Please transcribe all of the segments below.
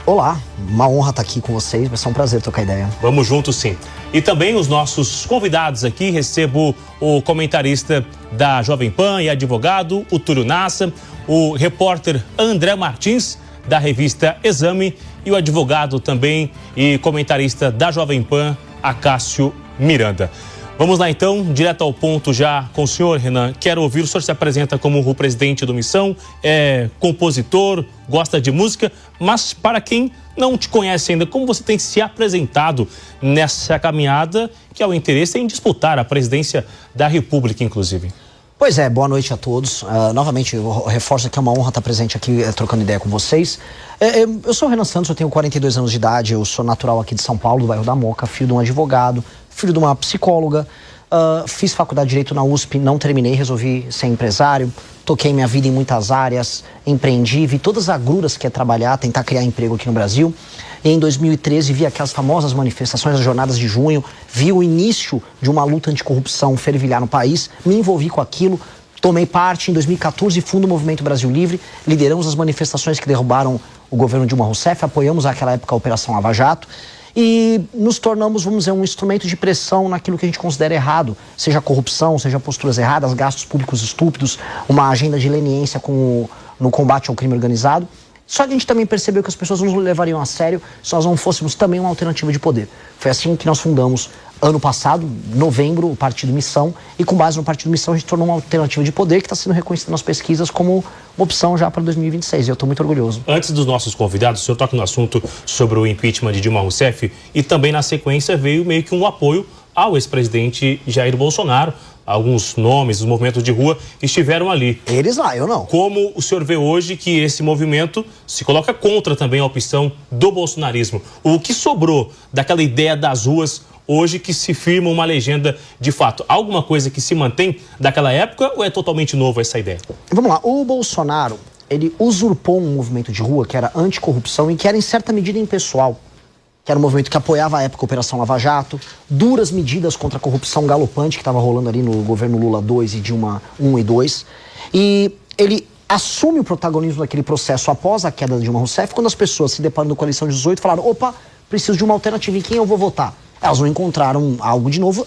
Olá, uma honra estar aqui com vocês, vai ser um prazer trocar ideia. Vamos juntos, sim. E também os nossos convidados aqui, recebo o comentarista da Jovem Pan e advogado, o Túlio Nassa, o repórter André Martins, da revista Exame, e o advogado também e comentarista da Jovem Pan, Acácio Miranda. Vamos lá então, direto ao ponto já com o senhor, Renan. Quero ouvir, o senhor se apresenta como o presidente do Missão, é compositor, gosta de música, mas para quem não te conhece ainda, como você tem se apresentado nessa caminhada, que é o interesse em disputar a presidência da República, inclusive? Pois é, boa noite a todos. Novamente, eu reforço que é uma honra estar presente aqui, trocando ideia com vocês. Eu sou o Renan Santos, eu tenho 42 anos de idade, eu sou natural aqui de São Paulo, do bairro da Moca, filho de um advogado, filho de uma psicóloga. Fiz faculdade de Direito na USP, não terminei, resolvi ser empresário. Toquei minha vida em muitas áreas, empreendi, vi todas as agruras que é trabalhar, tentar criar emprego aqui no Brasil. E em 2013 vi aquelas famosas manifestações, as jornadas de junho, vi o início de uma luta anticorrupção fervilhar no país, me envolvi com aquilo, tomei parte. Em 2014, fundo o Movimento Brasil Livre, lideramos as manifestações que derrubaram o governo Dilma Rousseff, apoiamos naquela época a Operação Lava Jato e nos tornamos, vamos dizer, um instrumento de pressão naquilo que a gente considera errado, seja corrupção, seja posturas erradas, gastos públicos estúpidos, uma agenda de leniência no combate ao crime organizado. Só que a gente também percebeu que as pessoas não nos levariam a sério se nós não fôssemos também uma alternativa de poder. Foi assim que nós fundamos, ano passado, novembro, o Partido Missão, e com base no Partido Missão a gente tornou uma alternativa de poder que está sendo reconhecida nas pesquisas como uma opção já para 2026, e eu estou muito orgulhoso. Antes dos nossos convidados, o senhor toca no assunto sobre o impeachment de Dilma Rousseff, e também na sequência veio meio que um apoio ao ex-presidente Jair Bolsonaro. Alguns nomes, os movimentos de rua estiveram ali. Eles lá, eu não. Como o senhor vê hoje que esse movimento se coloca contra também a opção do bolsonarismo? O que sobrou daquela ideia das ruas hoje que se firma uma legenda de fato? Alguma coisa que se mantém daquela época ou é totalmente novo essa ideia? Vamos lá, o Bolsonaro, ele usurpou um movimento de rua que era anticorrupção e que era em certa medida impessoal. Que era um movimento que apoiava à época a Operação Lava Jato, duras medidas contra a corrupção galopante que estava rolando ali no governo Lula 2 e Dilma 1 e 2. E ele assume o protagonismo daquele processo após a queda de Dilma Rousseff, quando as pessoas se deparando com a eleição de 18 falaram: opa, preciso de uma alternativa, em quem eu vou votar? Elas não encontraram algo de novo,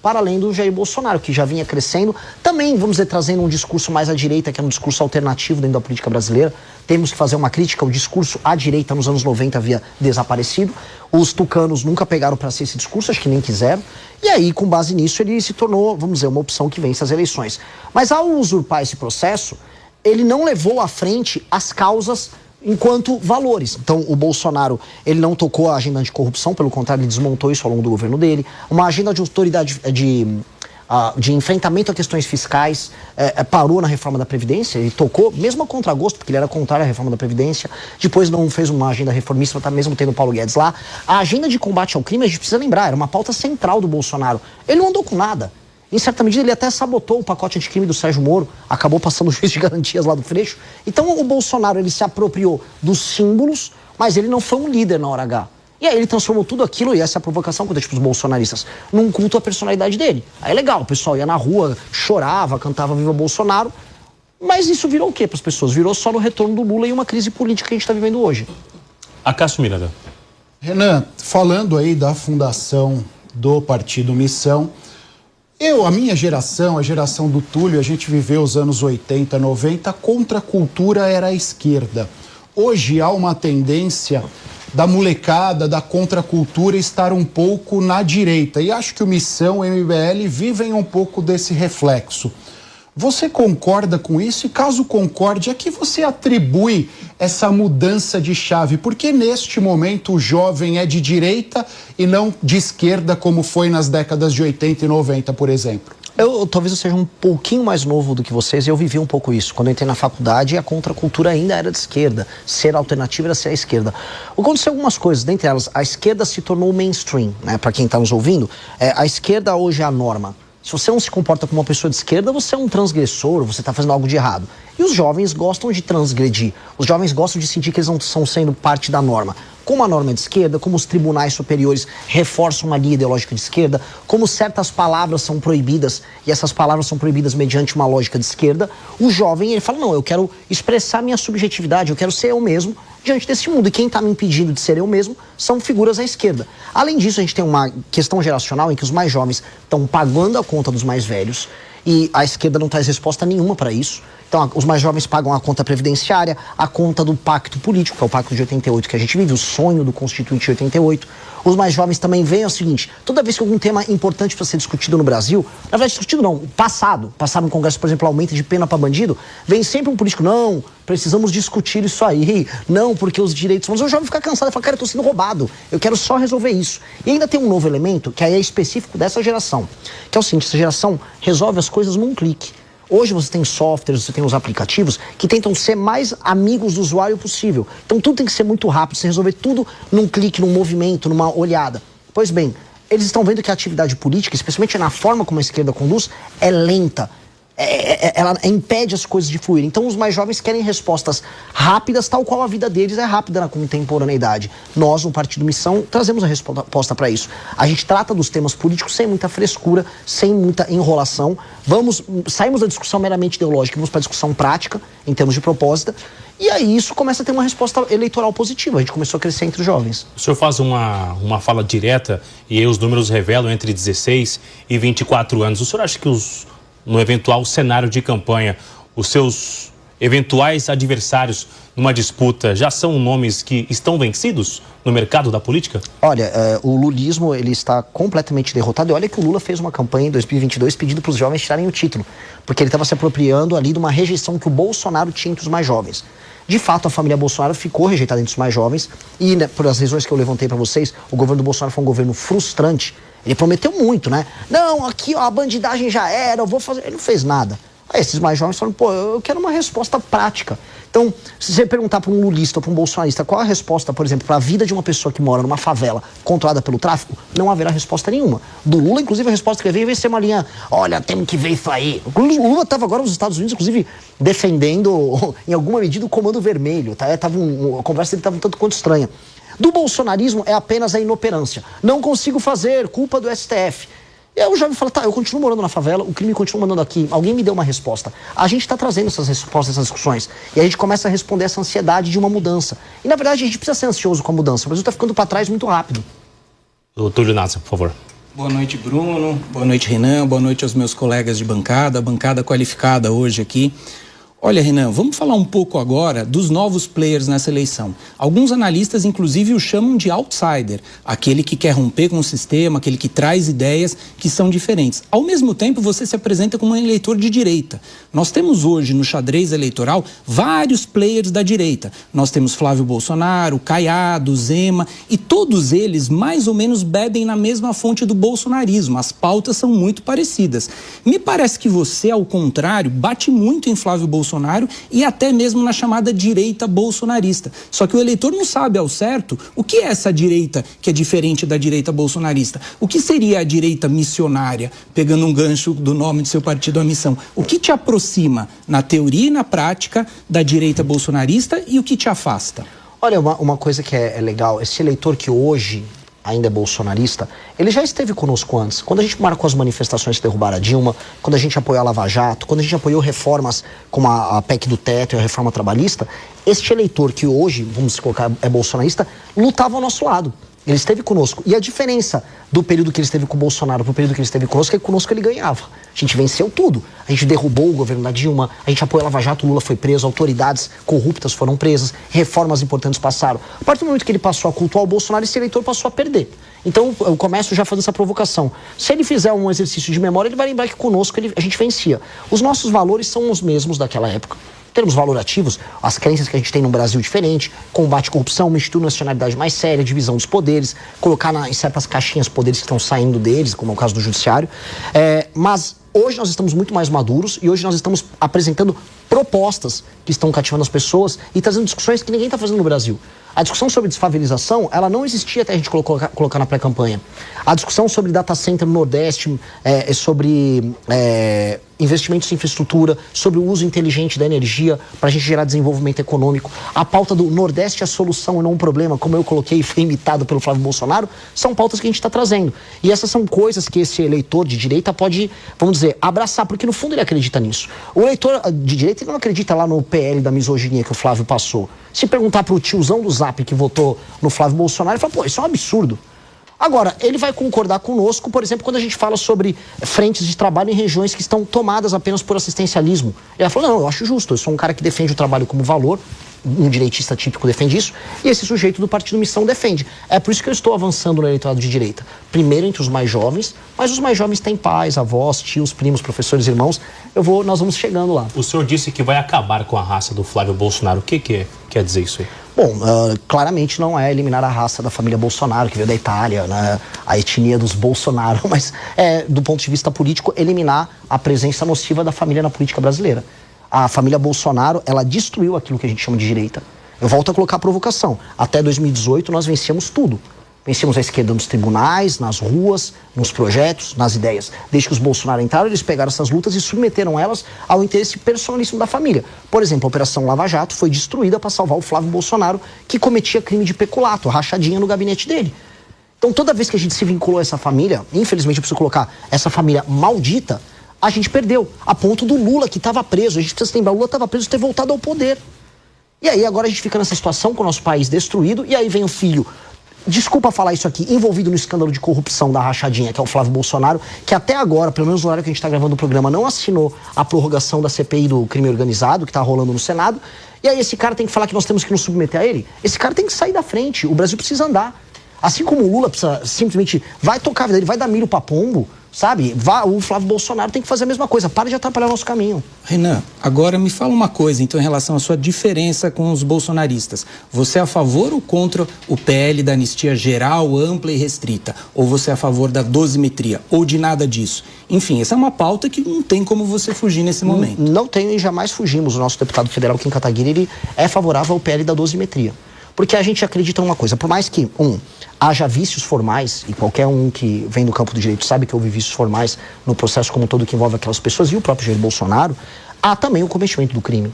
para além do Jair Bolsonaro, que já vinha crescendo, também, vamos dizer, trazendo um discurso mais à direita, que é um discurso alternativo dentro da política brasileira. Temos que fazer uma crítica, o discurso à direita nos anos 90 havia desaparecido, os tucanos nunca pegaram para si esse discurso, acho que nem quiseram, e aí, com base nisso, ele se tornou, vamos dizer, uma opção que vence as eleições. Mas ao usurpar esse processo, ele não levou à frente as causas enquanto valores. Então, o Bolsonaro, ele não tocou a agenda anticorrupção, pelo contrário, ele desmontou isso ao longo do governo dele. Uma agenda de autoridade, de enfrentamento a questões fiscais, parou na reforma da Previdência, ele tocou, mesmo a contragosto, porque ele era contrário à reforma da Previdência, depois não fez uma agenda reformista, tá mesmo tendo o Paulo Guedes lá. A agenda de combate ao crime, a gente precisa lembrar, era uma pauta central do Bolsonaro. Ele não andou com nada. Em certa medida, ele até sabotou o pacote anticrime do Sérgio Moro, acabou passando o juiz de garantias lá do Freixo. Então, o Bolsonaro, ele se apropriou dos símbolos, mas ele não foi um líder na hora H. E aí ele transformou tudo aquilo, e essa é a provocação contra os bolsonaristas, num culto à personalidade dele. Aí é legal, o pessoal ia na rua, chorava, cantava Viva Bolsonaro, mas isso virou o quê para as pessoas? Virou só no retorno do Lula e uma crise política que a gente está vivendo hoje. Acácio Miranda. Renan, falando aí da fundação do Partido Missão, a minha geração, a geração do Túlio, a gente viveu os anos 80, 90, contra a cultura era a esquerda. Hoje há uma tendência da molecada, da contracultura estar um pouco na direita. E acho que o Missão e o MBL vivem um pouco desse reflexo. Você concorda com isso? E caso concorde, a que você atribui essa mudança de chave? Porque neste momento o jovem é de direita e não de esquerda, como foi nas décadas de 80 e 90, por exemplo. Talvez eu seja um pouquinho mais novo do que vocês, e eu vivi um pouco isso. Quando eu entrei na faculdade, a contracultura ainda era de esquerda. Ser alternativa era ser a esquerda. Aconteceu algumas coisas, dentre elas, a esquerda se tornou mainstream, né? Para quem está nos ouvindo, a esquerda hoje é a norma. Se você não se comporta como uma pessoa de esquerda, você é um transgressor, você está fazendo algo de errado. E os jovens gostam de transgredir. Os jovens gostam de sentir que eles não estão sendo parte da norma. Como a norma é de esquerda, como os tribunais superiores reforçam uma linha ideológica de esquerda, como certas palavras são proibidas, e essas palavras são proibidas mediante uma lógica de esquerda, o jovem, ele fala, não, eu quero expressar minha subjetividade, eu quero ser eu mesmo, diante desse mundo. E quem está me impedindo de ser eu mesmo são figuras à esquerda. Além disso, a gente tem uma questão geracional em que os mais jovens estão pagando a conta dos mais velhos e a esquerda não traz resposta nenhuma para isso. Então, os mais jovens pagam a conta previdenciária, a conta do pacto político, que é o pacto de 88 que a gente vive, o sonho do Constituinte de 88. Os mais jovens também veem o seguinte: toda vez que algum tema importante para ser discutido no Brasil, na verdade, discutido não, passado no Congresso, por exemplo, aumento de pena para bandido, vem sempre um político: não, precisamos discutir isso aí, não, porque os direitos... Mas o jovem fica cansado e fala: cara, eu tô sendo roubado, eu quero só resolver isso. E ainda tem um novo elemento, que aí é específico dessa geração, que é o seguinte: essa geração resolve as coisas num clique. Hoje você tem softwares, você tem os aplicativos que tentam ser mais amigos do usuário possível. Então tudo tem que ser muito rápido, você resolver tudo num clique, num movimento, numa olhada. Pois bem, eles estão vendo que a atividade política, especialmente na forma como a esquerda conduz, é lenta. Ela impede as coisas de fluir. Então os mais jovens querem respostas rápidas, tal qual a vida deles é rápida na contemporaneidade. Nós, no Partido Missão, trazemos a resposta para isso. A gente trata dos temas políticos sem muita frescura, sem muita enrolação. Saímos da discussão meramente ideológica, vamos para a discussão prática, em termos de proposta. E aí isso começa a ter uma resposta eleitoral positiva. A gente começou a crescer entre os jovens. O senhor faz uma fala direta e aí os números revelam entre 16 e 24 anos. O senhor acha que no eventual cenário de campanha, os seus eventuais adversários numa disputa já são nomes que estão vencidos no mercado da política? Olha, o lulismo ele está completamente derrotado. E olha que o Lula fez uma campanha em 2022 pedindo para os jovens tirarem o título, porque ele estava se apropriando ali de uma rejeição que o Bolsonaro tinha entre os mais jovens. De fato, a família Bolsonaro ficou rejeitada entre os mais jovens e, né, por as razões que eu levantei para vocês, o governo do Bolsonaro foi um governo frustrante. Ele prometeu muito, né? Não, aqui ó, a bandidagem já era, eu vou fazer... Ele não fez nada. Aí esses mais jovens falam: pô, eu quero uma resposta prática. Então, se você perguntar para um lulista ou para um bolsonarista qual a resposta, por exemplo, para a vida de uma pessoa que mora numa favela controlada pelo tráfico, não haverá resposta nenhuma. Do Lula, inclusive, a resposta que veio vai ser uma linha: olha, temos que ver isso aí. O Lula estava agora nos Estados Unidos, inclusive, defendendo, em alguma medida, o Comando Vermelho. Tá? A conversa dele estava um tanto quanto estranha. Do bolsonarismo é apenas a inoperância. Não consigo fazer, culpa do STF. E aí o jovem fala: tá, eu continuo morando na favela, o crime continua mandando aqui, alguém me deu uma resposta. A gente está trazendo essas respostas, essas discussões. E a gente começa a responder essa ansiedade de uma mudança. E na verdade a gente precisa ser ansioso com a mudança. O Brasil está ficando para trás muito rápido. O Túlio Nasser, por favor. Boa noite, Bruno. Boa noite, Renan. Boa noite aos meus colegas de bancada qualificada hoje aqui. Olha, Renan, vamos falar um pouco agora dos novos players nessa eleição. Alguns analistas, inclusive, o chamam de outsider, aquele que quer romper com o sistema, aquele que traz ideias que são diferentes. Ao mesmo tempo, você se apresenta como um eleitor de direita. Nós temos hoje, no xadrez eleitoral, vários players da direita. Nós temos Flávio Bolsonaro, Caiado, Zema, e todos eles mais ou menos bebem na mesma fonte do bolsonarismo. As pautas são muito parecidas. Me parece que você, ao contrário, bate muito em Flávio Bolsonaro e até mesmo na chamada direita bolsonarista. Só que o eleitor não sabe ao certo o que é essa direita que é diferente da direita bolsonarista. O que seria a direita missionária, pegando um gancho do nome do seu partido, a Missão? O que te aproxima, na teoria e na prática, da direita bolsonarista e o que te afasta? Olha, uma coisa que é legal, esse eleitor que hoje ainda é bolsonarista, ele já esteve conosco antes. Quando a gente marcou as manifestações que derrubaram a Dilma, quando a gente apoiou a Lava Jato, quando a gente apoiou reformas como a PEC do teto e a reforma trabalhista, este eleitor que hoje, vamos colocar, é bolsonarista, lutava ao nosso lado. Ele esteve conosco. E a diferença do período que ele esteve com o Bolsonaro para o período que ele esteve conosco é que conosco ele ganhava. A gente venceu tudo. A gente derrubou o governo da Dilma, a gente apoiou a Lava Jato, o Lula foi preso, autoridades corruptas foram presas, reformas importantes passaram. A partir do momento que ele passou a cultuar o Bolsonaro, esse eleitor passou a perder. Então eu começo já fazendo essa provocação. Se ele fizer um exercício de memória, ele vai lembrar que conosco a gente vencia. Os nossos valores são os mesmos daquela época. Termos valorativos, as crenças que a gente tem no Brasil diferente, combate à corrupção, uma institucionalidade mais séria, divisão dos poderes, colocar em certas caixinhas poderes que estão saindo deles, como é o caso do judiciário. Mas hoje nós estamos muito mais maduros e hoje nós estamos apresentando propostas que estão cativando as pessoas e trazendo discussões que ninguém está fazendo no Brasil. A discussão sobre desfavelização, ela não existia até a gente colocar na pré-campanha. A discussão sobre data center no Nordeste, sobre investimentos em infraestrutura, sobre o uso inteligente da energia para a gente gerar desenvolvimento econômico. A pauta do Nordeste é a solução e não um problema, como eu coloquei e foi imitado pelo Flávio Bolsonaro, são pautas que a gente está trazendo. E essas são coisas que esse eleitor de direita pode, vamos dizer, abraçar, porque no fundo ele acredita nisso. O eleitor de direita ele não acredita lá no PL da misoginia que o Flávio passou. Se perguntar pro tiozão do Zap que votou no Flávio Bolsonaro, ele fala, pô, isso é um absurdo. Agora, ele vai concordar conosco, por exemplo, quando a gente fala sobre frentes de trabalho em regiões que estão tomadas apenas por assistencialismo. Ele falou, não, eu acho justo, eu sou um cara que defende o trabalho como valor, um direitista típico defende isso, e esse sujeito do Partido Missão defende. É por isso que eu estou avançando no eleitorado de direita. Primeiro entre os mais jovens, mas os mais jovens têm pais, avós, tios, primos, professores, irmãos. Nós vamos chegando lá. O senhor disse que vai acabar com a raça do Flávio Bolsonaro. O que quer dizer isso aí? Bom, claramente não é eliminar a raça da família Bolsonaro, que veio da Itália, né, a etnia dos Bolsonaro, mas do ponto de vista político, eliminar a presença nociva da família na política brasileira. A família Bolsonaro, ela destruiu aquilo que a gente chama de direita. Eu volto a colocar a provocação. Até 2018 nós vencíamos tudo. Vencíamos a esquerda nos tribunais, nas ruas, nos projetos, nas ideias. Desde que os Bolsonaro entraram, eles pegaram essas lutas e submeteram elas ao interesse personalíssimo da família. Por exemplo, a Operação Lava Jato foi destruída para salvar o Flávio Bolsonaro, que cometia crime de peculato, rachadinha no gabinete dele. Então, toda vez que a gente se vinculou a essa família, infelizmente eu preciso colocar essa família maldita, a gente perdeu. A ponto do Lula, que estava preso. A gente precisa se lembrar, o Lula estava preso ter voltado ao poder. E aí, agora a gente fica nessa situação com o nosso país destruído, e aí vem o filho, desculpa falar isso aqui, envolvido no escândalo de corrupção da rachadinha, que é o Flávio Bolsonaro, que até agora, pelo menos no horário que a gente está gravando o programa, não assinou a prorrogação da CPI do crime organizado, que está rolando no Senado. E aí esse cara tem que falar que nós temos que nos submeter a ele? Esse cara tem que sair da frente, o Brasil precisa andar. Assim como o Lula precisa simplesmente, vai tocar a vida dele, vai dar milho pra pombo, sabe? O Flávio Bolsonaro tem que fazer a mesma coisa, para de atrapalhar o nosso caminho. Renan, agora me fala uma coisa, então, em relação à sua diferença com os bolsonaristas. Você é a favor ou contra o PL da anistia geral, ampla e restrita? Ou você é a favor da dosimetria? Ou de nada disso? Enfim, essa é uma pauta que não tem como você fugir nesse momento. Não tenho e jamais fugimos. O nosso deputado federal, Kim Kataguiri, ele é favorável ao PL da dosimetria. Porque a gente acredita numa coisa, por mais que, haja vícios formais, e qualquer um que vem do campo do direito sabe que houve vícios formais no processo como um todo que envolve aquelas pessoas, e o próprio Jair Bolsonaro, há também o cometimento do crime.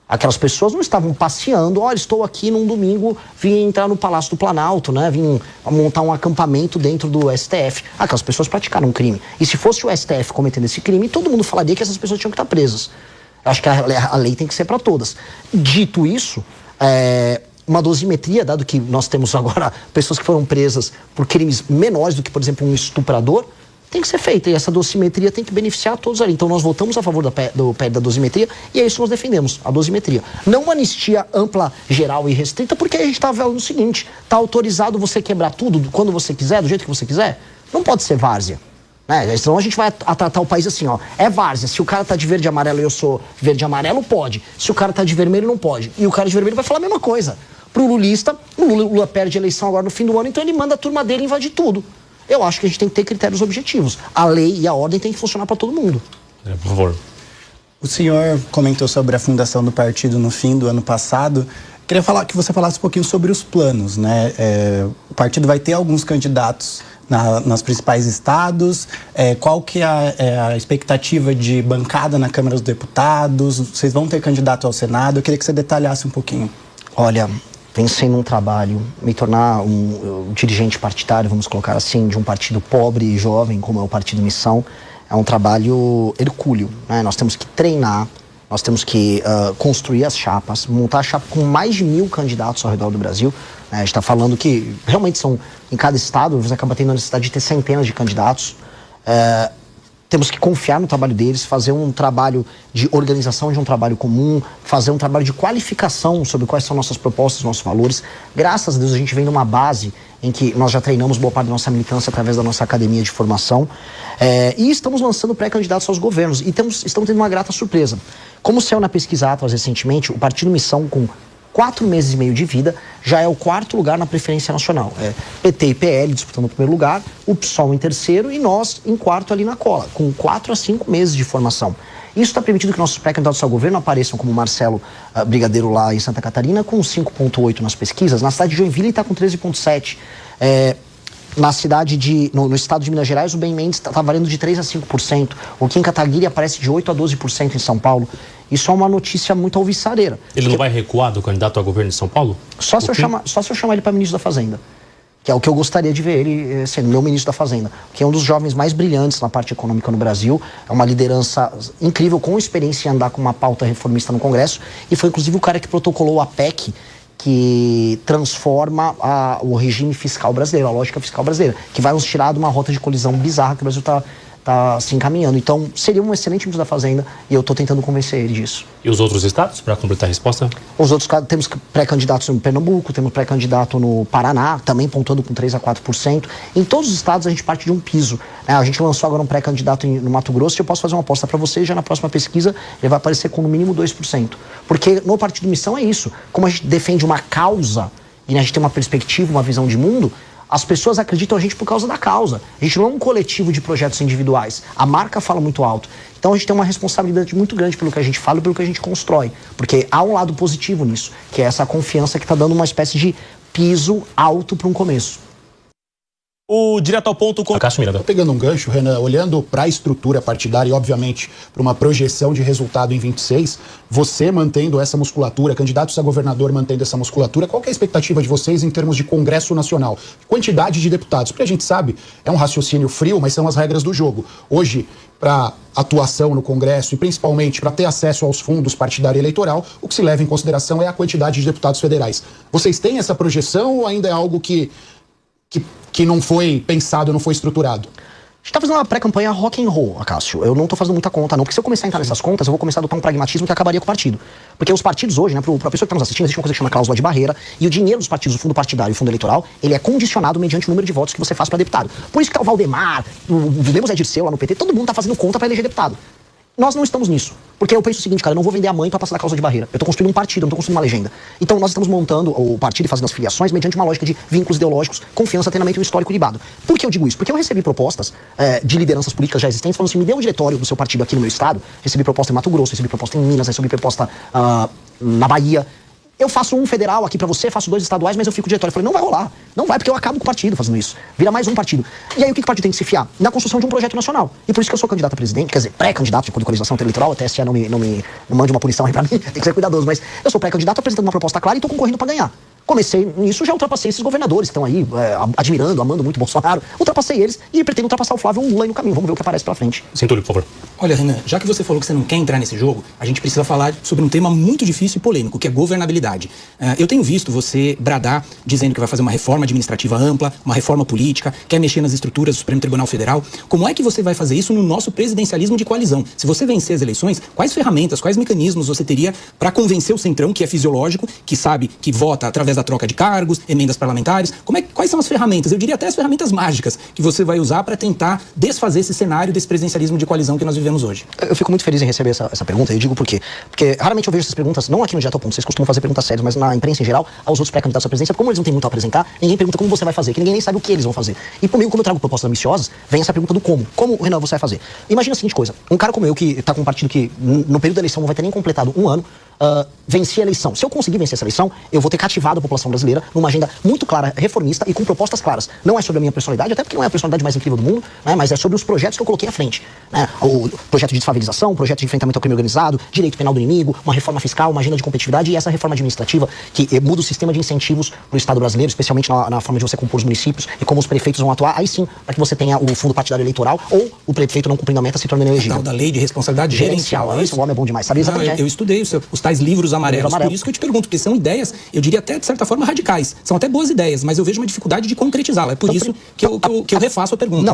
Aquelas pessoas não estavam passeando, olha, estou aqui num domingo, vim entrar no Palácio do Planalto, né, vim montar um acampamento dentro do STF. Aquelas pessoas praticaram um crime. E se fosse o STF cometendo esse crime, todo mundo falaria que essas pessoas tinham que estar presas. Eu acho que a lei tem que ser para todas. Dito isso, uma dosimetria, dado que nós temos agora pessoas que foram presas por crimes menores do que, por exemplo, um estuprador, tem que ser feita. E essa dosimetria tem que beneficiar todos ali. Então nós votamos a favor do PL da dosimetria e é isso que nós defendemos, a dosimetria. Não uma anistia ampla, geral e restrita, porque a gente está falando o seguinte, está autorizado você quebrar tudo quando você quiser, do jeito que você quiser? Não pode ser várzea. Senão a gente vai tratar o país assim, é várzea. Se o cara tá de verde e amarelo e eu sou verde e amarelo, pode. Se o cara tá de vermelho, não pode. E o cara de vermelho vai falar a mesma coisa. Pro lulista, o Lula perde a eleição agora no fim do ano, então ele manda a turma dele invadir tudo. Eu acho que a gente tem que ter critérios objetivos. A lei e a ordem tem que funcionar para todo mundo. Por favor. O senhor comentou sobre a fundação do partido no fim do ano passado. Queria que você falasse um pouquinho sobre os planos, né? O partido vai ter alguns candidatos nos principais estados. Qual que é a expectativa de bancada na Câmara dos Deputados? Vocês vão ter candidato ao Senado? Eu queria que você detalhasse um pouquinho. Olha, pensei num trabalho, me tornar um dirigente partidário, vamos colocar assim, de um partido pobre e jovem, como é o Partido Missão, é um trabalho hercúleo, né? Nós temos que treinar, nós temos que construir as chapas, montar a chapa com mais de 1.000 candidatos ao redor do Brasil. A gente está falando que realmente são, em cada estado, você acaba tendo a necessidade de ter centenas de candidatos. Temos que confiar no trabalho deles, fazer um trabalho de organização de um trabalho comum, fazer um trabalho de qualificação sobre quais são nossas propostas, nossos valores. Graças a Deus a gente vem numa base em que nós já treinamos boa parte da nossa militância através da nossa academia de formação e estamos lançando pré-candidatos aos governos e estamos tendo uma grata surpresa. Como saiu na pesquisa Atlas recentemente, o Partido Missão, com 4 meses e meio de vida, já é o 4º lugar na preferência nacional. PT e PL disputando o 1º lugar, o PSOL em 3º e nós em 4º ali na cola, com 4 a 5 meses de formação. Isso está permitindo que nossos pré-candidatos ao governo apareçam como Marcelo Brigadeiro lá em Santa Catarina, com 5,8 nas pesquisas. Na cidade de Joinville está com 13,7. Na cidade no estado de Minas Gerais, o Ben Mendes está valendo de 3 a 5%. O Kim Kataguiri aparece de 8 a 12% em São Paulo. Isso é uma notícia muito alvissareira. Ele não vai recuar do candidato a governo de São Paulo? Só se eu chamar ele para ministro da Fazenda. Que é o que eu gostaria de ver ele sendo meu ministro da Fazenda. Que é um dos jovens mais brilhantes na parte econômica no Brasil. É uma liderança incrível, com experiência em andar com uma pauta reformista no Congresso. E foi inclusive o cara que protocolou a PEC que transforma o regime fiscal brasileiro, a lógica fiscal brasileira, que vai nos tirar de uma rota de colisão bizarra que o Brasil está se encaminhando. Então, seria um excelente ministro da Fazenda e eu estou tentando convencer ele disso. E os outros estados, para completar a resposta? Os outros, temos pré-candidatos no Pernambuco, temos pré-candidato no Paraná, também pontuando com 3 a 4%. Em todos os estados a gente parte de um piso. A gente lançou agora um pré-candidato no Mato Grosso e eu posso fazer uma aposta para você, já na próxima pesquisa ele vai aparecer com no mínimo 2%. Porque no Partido Missão é isso. Como a gente defende uma causa e a gente tem uma perspectiva, uma visão de mundo, as pessoas acreditam a gente por causa da causa. A gente não é um coletivo de projetos individuais. A marca fala muito alto. Então a gente tem uma responsabilidade muito grande pelo que a gente fala e pelo que a gente constrói. Porque há um lado positivo nisso, que é essa confiança que está dando uma espécie de piso alto para um começo. O Direto ao Ponto com Cássio Miranda. Pegando um gancho, Renan, olhando para a estrutura partidária e, obviamente, para uma projeção de resultado em 26, você mantendo essa musculatura, candidatos a governador mantendo essa musculatura, qual que é a expectativa de vocês em termos de Congresso Nacional? Quantidade de deputados, porque a gente sabe, é um raciocínio frio, mas são as regras do jogo. Hoje, para atuação no Congresso e principalmente para ter acesso aos fundos partidário e eleitoral, o que se leva em consideração é a quantidade de deputados federais. Vocês têm essa projeção ou ainda é algo que não foi pensado, não foi estruturado? A gente tá fazendo uma pré-campanha rock and roll, Cássio. Eu não tô fazendo muita conta, não. Porque se eu começar a entrar nessas contas, eu vou começar a adotar um pragmatismo que acabaria com o partido. Porque os partidos hoje, né, pra pessoa que tá nos assistindo, existe uma coisa que chama cláusula de barreira. E o dinheiro dos partidos, o fundo partidário e o fundo eleitoral, ele é condicionado mediante o número de votos que você faz pra deputado. Por isso que tá o Valdemar, o Zé Dirceu lá no PT, todo mundo tá fazendo conta pra eleger deputado. Nós não estamos nisso. Porque eu penso o seguinte, cara, eu não vou vender a mãe pra passar da causa de barreira. Eu tô construindo um partido, eu não tô construindo uma legenda. Então nós estamos montando o partido e fazendo as filiações mediante uma lógica de vínculos ideológicos, confiança, treinamento e um histórico libado. Por que eu digo isso? Porque eu recebi propostas de lideranças políticas já existentes, falando assim, me dê um diretório do seu partido aqui no meu estado. Recebi proposta em Mato Grosso, recebi proposta em Minas, recebi proposta na Bahia. Eu faço um federal aqui pra você, faço 2 estaduais, mas eu fico diretório. Eu falei, não vai rolar. Não vai, porque eu acabo com o partido fazendo isso. Vira mais um partido. E aí o que o partido tem que se fiar? Na construção de um projeto nacional. E por isso que eu sou candidato a presidente, quer dizer, pré-candidato de coligação eleitoral, a TSE não mande uma punição aí pra mim, tem que ser cuidadoso, mas eu sou pré-candidato apresentando uma proposta clara e tô concorrendo pra ganhar. Comecei nisso, já ultrapassei esses governadores que estão aí admirando, amando muito Bolsonaro. Ultrapassei eles e pretendo ultrapassar o Flávio Lula aí no caminho. Vamos ver o que aparece pela frente. Centúlio, por favor. Olha, Renan, já que você falou que você não quer entrar nesse jogo, a gente precisa falar sobre um tema muito difícil e polêmico, que é governabilidade. Eu tenho visto você bradar dizendo que vai fazer uma reforma administrativa ampla, uma reforma política, quer mexer nas estruturas do Supremo Tribunal Federal. Como é que você vai fazer isso no nosso presidencialismo de coalizão? Se você vencer as eleições, quais ferramentas, quais mecanismos você teria para convencer o Centrão, que é fisiológico, que sabe que vota através da troca de cargos, emendas parlamentares? Quais são as ferramentas? Eu diria até as ferramentas mágicas que você vai usar para tentar desfazer esse cenário desse presidencialismo de coalizão que nós vivemos hoje. Eu fico muito feliz em receber essa pergunta, e eu digo por quê? Porque raramente eu vejo essas perguntas, não aqui no Direto ao Ponto, vocês costumam fazer perguntas sérias, mas na imprensa em geral, aos outros pré-candidatos à presidência, como eles não têm muito a apresentar, ninguém pergunta como você vai fazer, que ninguém nem sabe o que eles vão fazer. E comigo, quando eu trago propostas ambiciosas, vem essa pergunta do como. Como, Renan, você vai fazer? Imagina a seguinte coisa, um cara como eu, que tá com um partido que no período da eleição não vai ter nem completado um ano, vencer a eleição. Se eu conseguir vencer essa eleição, eu vou ter cativado a população brasileira numa agenda muito clara, reformista e com propostas claras. Não é sobre a minha personalidade, até porque não é a personalidade mais incrível do mundo, né, mas é sobre os projetos que eu coloquei à frente. Né? O projeto de desfavelização, o projeto de enfrentamento ao crime organizado, direito penal do inimigo, uma reforma fiscal, uma agenda de competitividade e essa reforma administrativa que muda o sistema de incentivos para o Estado brasileiro, especialmente na forma de você compor os municípios e como os prefeitos vão atuar, aí sim, para que você tenha o fundo partidário eleitoral ou o prefeito não cumprindo a meta se tornando inelegível. A tal da lei de responsabilidade gerencial. Isso, o homem é bom demais. Sabe exatamente? Eu estudei os tais livros amarelos. Por isso que eu te pergunto, porque são ideias, eu diria até de certa forma radicais. São até boas ideias, mas eu vejo uma dificuldade de concretizá-la. É por isso que eu refaço a pergunta. Não,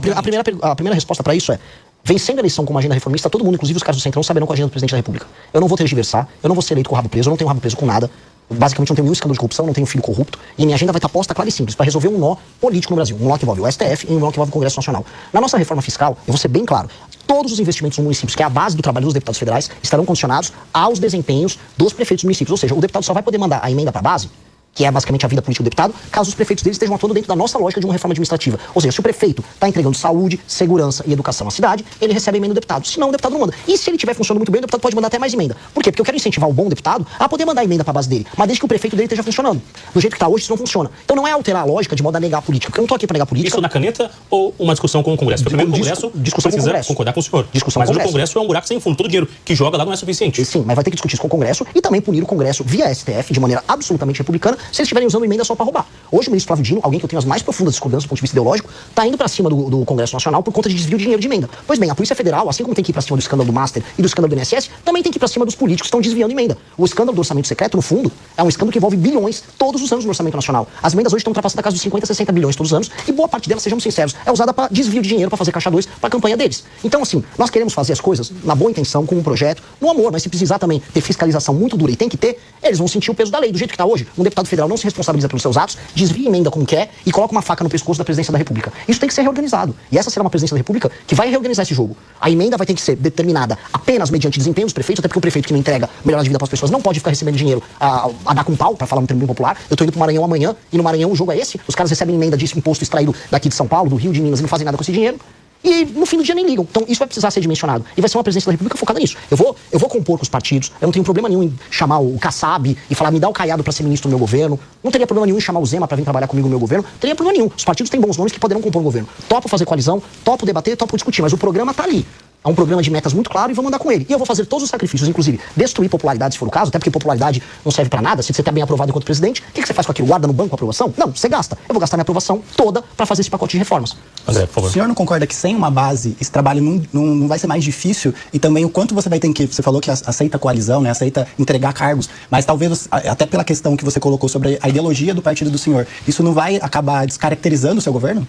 a primeira resposta para isso é: vencendo a eleição com uma agenda reformista, todo mundo, inclusive os caras do Centrão, saberão com a agenda do presidente da República. Eu não vou tergiversar, eu não vou ser eleito com o rabo preso, eu não tenho rabo preso com nada. Basicamente, não tenho nenhum escândalo de corrupção, não tenho filho corrupto. E minha agenda vai estar posta clara e simples para resolver um nó político no Brasil. Um nó que envolve o STF e um nó que envolve o Congresso Nacional. Na nossa reforma fiscal, eu vou ser bem claro: todos os investimentos nos municípios, que é a base do trabalho dos deputados federais, estarão condicionados aos desempenhos dos prefeitos dos municípios. Ou seja, o deputado só vai poder mandar a emenda para a base, que é basicamente a vida política do deputado, caso os prefeitos deles estejam atuando dentro da nossa lógica de uma reforma administrativa. Ou seja, se o prefeito está entregando saúde, segurança e educação à cidade, ele recebe a emenda do deputado. Senão, o deputado não manda. E se ele estiver funcionando muito bem, o deputado pode mandar até mais emenda. Por quê? Porque eu quero incentivar o bom deputado a poder mandar a emenda para a base dele, mas desde que o prefeito dele esteja funcionando. Do jeito que está hoje, isso não funciona. Então não é alterar a lógica de modo a negar a política, porque eu não estou aqui para negar a política. Isso na caneta ou uma discussão com o Congresso? Porque primeiro o Congresso precisa concordar com o senhor. Mas o Congresso é um buraco sem fundo. Todo o dinheiro que joga lá não é suficiente. Sim, mas vai ter que discutir isso com o Congresso e também punir o Congresso via STF de maneira absolutamente republicana se eles estiverem usando emenda só para roubar. Hoje o ministro Flávio Dino, alguém que eu tenho as mais profundas discordâncias do ponto de vista ideológico, está indo para cima do Congresso Nacional por conta de desvio de dinheiro de emenda. Pois bem, a Polícia Federal, assim como tem que ir para cima do escândalo do Master e do escândalo do INSS, também tem que ir para cima dos políticos que estão desviando emenda. O escândalo do orçamento secreto, no fundo, é um escândalo que envolve bilhões todos os anos no orçamento nacional. As emendas hoje estão ultrapassando a casa dos 50, 60 bilhões todos os anos e boa parte delas, sejamos sinceros, é usada para desvio de dinheiro, para fazer caixa 2 para a campanha deles. Então, assim, nós queremos fazer as coisas na boa intenção, com um projeto, no amor, mas se precisar também ter fiscalização muito dura e tem que ter, eles vão sentir o peso da lei. Do jeito que está hoje, um deputado federal não se responsabiliza pelos seus atos, desvia emenda como quer e coloca uma faca no pescoço da presidência da República. Isso tem que ser reorganizado. E essa será uma presidência da República que vai reorganizar esse jogo. A emenda vai ter que ser determinada apenas mediante desempenho dos prefeitos, até porque o prefeito que não entrega melhorar de vida para as pessoas não pode ficar recebendo dinheiro a dar com pau, para falar um termo bem popular. Eu tô indo pro Maranhão amanhã e no Maranhão o jogo é esse. Os caras recebem emenda de imposto extraído daqui de São Paulo, do Rio, de Minas e não fazem nada com esse dinheiro. E no fim do dia nem ligam. Então isso vai precisar ser dimensionado. E vai ser uma presidência da República focada nisso. Eu vou compor com os partidos. Eu não tenho problema nenhum em chamar o Kassab e falar, me dá o Caiado para ser ministro do meu governo. Não teria problema nenhum em chamar o Zema para vir trabalhar comigo no meu governo. Não teria problema nenhum. Os partidos têm bons nomes que poderão compor o governo. Topo fazer coalizão, topo debater, topo discutir. Mas o programa tá ali. É um programa de metas muito claro e vamos andar com ele. E eu vou fazer todos os sacrifícios, inclusive destruir popularidade se for o caso, até porque popularidade não serve pra nada. Se você tá bem aprovado enquanto presidente, o que você faz com aquilo? Guarda no banco a aprovação? Não, você gasta. Eu vou gastar minha aprovação toda pra fazer esse pacote de reformas. André, por favor. O senhor não concorda que sem uma base esse trabalho não vai ser mais difícil? E também o quanto você vai ter que... Você falou que aceita coalizão, né? Aceita entregar cargos, mas talvez, até pela questão que você colocou sobre a ideologia do partido do senhor, isso não vai acabar descaracterizando o seu governo?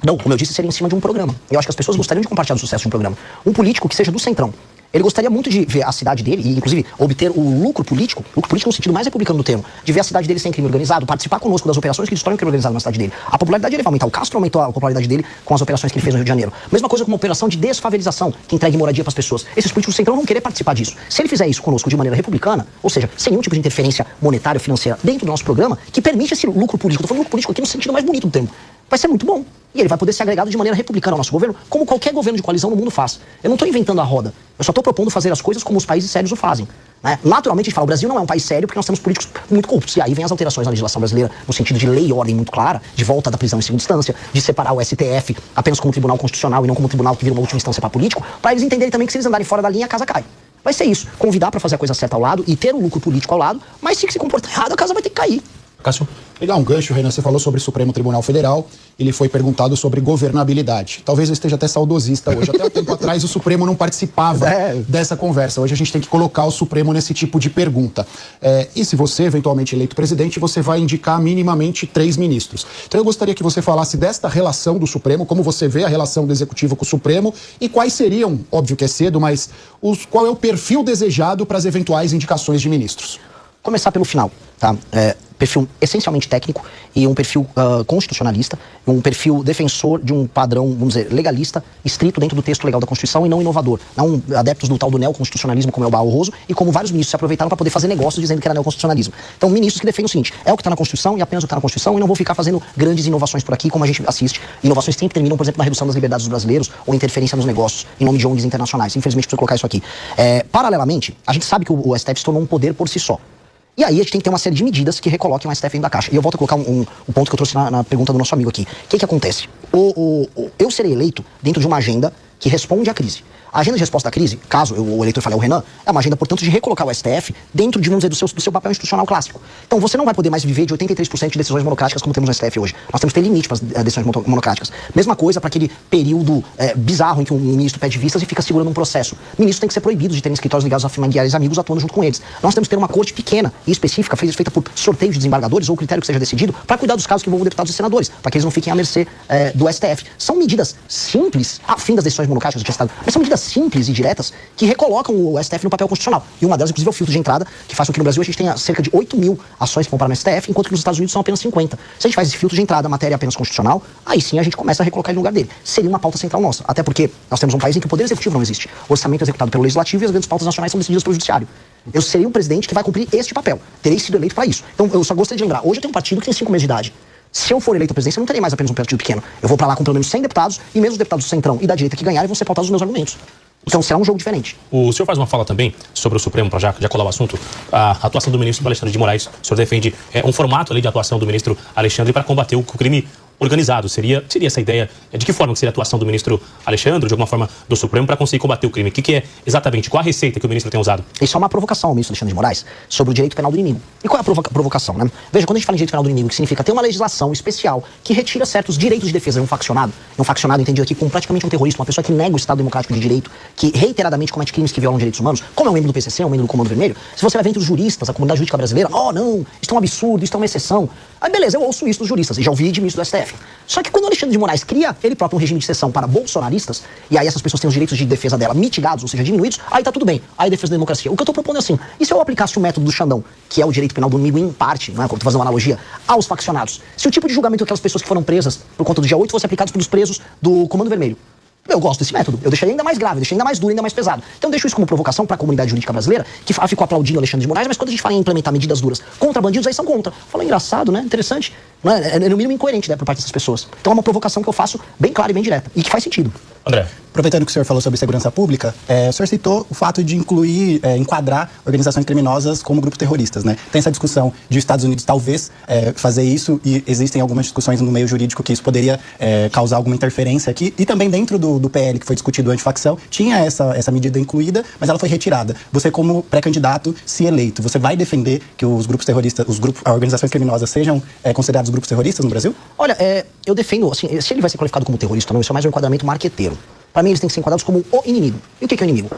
Não, como eu disse, seria em cima de um programa. Eu acho que as pessoas gostariam de compartilhar o sucesso de um programa. Um político que seja do centrão. Ele gostaria muito de ver a cidade dele, e inclusive obter o lucro político no sentido mais republicano do termo, de ver a cidade dele sem crime organizado, participar conosco das operações que destroem o crime organizado na cidade dele. A popularidade dele vai aumentar. O Castro aumentou a popularidade dele com as operações que ele fez no Rio de Janeiro. Mesma coisa com uma operação de desfavelização, que entregue moradia para as pessoas. Esses políticos do centrão vão querer participar disso. Se ele fizer isso conosco de maneira republicana, ou seja, sem nenhum tipo de interferência monetária ou financeira dentro do nosso programa, que permite esse lucro político, eu tô falando lucro político aqui no sentido mais bonito do termo, vai ser muito bom. E ele vai poder ser agregado de maneira republicana ao nosso governo, como qualquer governo de coalizão no mundo faz. Eu não estou inventando a roda. Eu só estou propondo fazer as coisas como os países sérios o fazem. Né? Naturalmente, a gente fala, o Brasil não é um país sério porque nós temos políticos muito corruptos. E aí vem as alterações na legislação brasileira, no sentido de lei e ordem muito clara, de volta da prisão em segunda instância, de separar o STF apenas como tribunal constitucional e não como tribunal que vira uma última instância para político, para eles entenderem também que se eles andarem fora da linha, a casa cai. Vai ser isso. Convidar para fazer a coisa certa ao lado e ter um lucro político ao lado, mas se comportar errado, a casa vai ter que cair. Cássio? Pegar um gancho, Renan, você falou sobre o Supremo Tribunal Federal, ele foi perguntado sobre governabilidade. Talvez eu esteja até saudosista hoje. Até um tempo atrás o Supremo não participava dessa conversa. Hoje a gente tem que colocar o Supremo nesse tipo de pergunta. E se você, eventualmente eleito presidente, você vai indicar minimamente 3 ministros. Então eu gostaria que você falasse desta relação do Supremo, como você vê a relação do Executivo com o Supremo e quais seriam, óbvio que é cedo, mas qual é o perfil desejado para as eventuais indicações de ministros? Começar pelo final, tá? Perfil essencialmente técnico e um perfil constitucionalista, um perfil defensor de um padrão, vamos dizer, legalista, estrito dentro do texto legal da Constituição e não inovador. Não adeptos do tal do neoconstitucionalismo, como é o Barroso, e como vários ministros se aproveitaram para poder fazer negócios dizendo que era neoconstitucionalismo. Então, ministros que defendem o seguinte, é o que está na Constituição e apenas o que está na Constituição e não vou ficar fazendo grandes inovações por aqui, como a gente assiste. Inovações sempre terminam, por exemplo, na redução das liberdades dos brasileiros ou interferência nos negócios, em nome de ONGs internacionais. Infelizmente, preciso colocar isso aqui. Paralelamente, a gente sabe que o STF se tornou um poder por si só. E aí a gente tem que ter uma série de medidas que recoloquem o STF dentro da caixa. E eu volto a colocar um ponto que eu trouxe na pergunta do nosso amigo aqui. O que acontece? Eu serei eleito dentro de uma agenda que responde à crise. A agenda de resposta à crise, caso o eleitor fale ao Renan, é uma agenda, portanto, de recolocar o STF dentro de, vamos dizer, do seu papel institucional clássico. Então você não vai poder mais viver de 83% de decisões monocráticas como temos no STF hoje. Nós temos que ter limite para as decisões monocráticas. Mesma coisa para aquele período bizarro em que um ministro pede vistas e fica segurando um processo. Ministros têm que ser proibidos de terem escritórios ligados a familiares e amigos atuando junto com eles. Nós temos que ter uma corte pequena e específica, feita por sorteio de desembargadores ou critério que seja decidido, para cuidar dos casos que envolvam deputados e senadores, para que eles não fiquem à mercê do STF. São medidas simples, a fim das decisões monocráticas do Estado, mas são medidas simples e diretas que recolocam o STF no papel constitucional. E uma delas, inclusive, é o filtro de entrada, que faz com que no Brasil a gente tenha cerca de 8 mil ações que vão parar no STF, enquanto que nos Estados Unidos são apenas 50. Se a gente faz esse filtro de entrada, matéria apenas constitucional, aí sim a gente começa a recolocar ele no lugar dele. Seria uma pauta central nossa. Até porque nós temos um país em que o poder executivo não existe. O orçamento é executado pelo legislativo e as grandes pautas nacionais são decididas pelo judiciário. Eu serei um presidente que vai cumprir este papel. Terei sido eleito para isso. Então eu só gostaria de lembrar, hoje eu tenho um partido que tem 5 meses de idade. Se eu for eleito à presidência, eu não terei mais apenas um partido pequeno. Eu vou para lá com pelo menos 100 deputados e mesmo os deputados do centrão e da direita que ganharem vão ser pautados os meus argumentos. Então será um jogo diferente. O senhor faz uma fala também sobre o Supremo, para já colar o assunto, a atuação do ministro Alexandre de Moraes. O senhor defende um formato ali de atuação do ministro Alexandre para combater o crime organizado. Seria essa ideia? De que forma que seria a atuação do ministro Alexandre, de alguma forma do Supremo, para conseguir combater o crime? O que é exatamente? Qual a receita que o ministro tem usado? Isso é uma provocação ao ministro Alexandre de Moraes sobre o direito penal do inimigo. E qual é a provocação, né? Veja, quando a gente fala em direito penal do inimigo, que significa ter uma legislação especial que retira certos direitos de defesa de um faccionado entendido aqui como praticamente um terrorista, uma pessoa que nega o Estado democrático de direito, que reiteradamente comete crimes que violam direitos humanos, como é um membro do PCC, um membro do Comando Vermelho. Se você vai ver entre os juristas, a comunidade jurídica brasileira, não, isso é um absurdo, isso é uma exceção. Aí beleza, eu ouço isso dos juristas, e já ouvi de ministro do STF. Só que quando o Alexandre de Moraes cria ele próprio um regime de exceção para bolsonaristas, e aí essas pessoas têm os direitos de defesa dela mitigados, ou seja, diminuídos, aí tá tudo bem, aí defesa da democracia. O que eu tô propondo é assim, e se eu aplicasse o método do Xandão, que é o direito penal do inimigo em parte, não é, como eu tô fazendo uma analogia, aos faccionados, se o tipo de julgamento daquelas pessoas que foram presas por conta do dia 8 fosse aplicado pelos presos do Comando Vermelho, eu gosto desse método. Eu deixaria ainda mais grave, deixaria ainda mais duro, ainda mais pesado. Então eu deixo isso como provocação para a comunidade jurídica brasileira, que ficou aplaudindo Alexandre de Moraes, mas quando a gente fala em implementar medidas duras contra bandidos, aí são contra. Fala engraçado, né? Interessante. Não é no mínimo incoerente, né, por parte dessas pessoas. Então é uma provocação que eu faço bem clara e bem direta. E que faz sentido. André. Aproveitando que o senhor falou sobre segurança pública, o senhor citou o fato de incluir, enquadrar organizações criminosas como grupos terroristas, né? Tem essa discussão de os Estados Unidos talvez fazer isso, e existem algumas discussões no meio jurídico que isso poderia causar alguma interferência aqui. E também dentro do PL que foi discutido antifacção, tinha essa medida incluída, mas ela foi retirada. Você, como pré-candidato, se eleito, você vai defender que os grupos terroristas, as organizações criminosas sejam considerados grupos terroristas no Brasil? Olha, eu defendo, assim, se ele vai ser qualificado como terrorista ou não, isso é mais um enquadramento marqueteiro. Para mim, eles têm que ser enquadrados como o inimigo. E o que é o inimigo?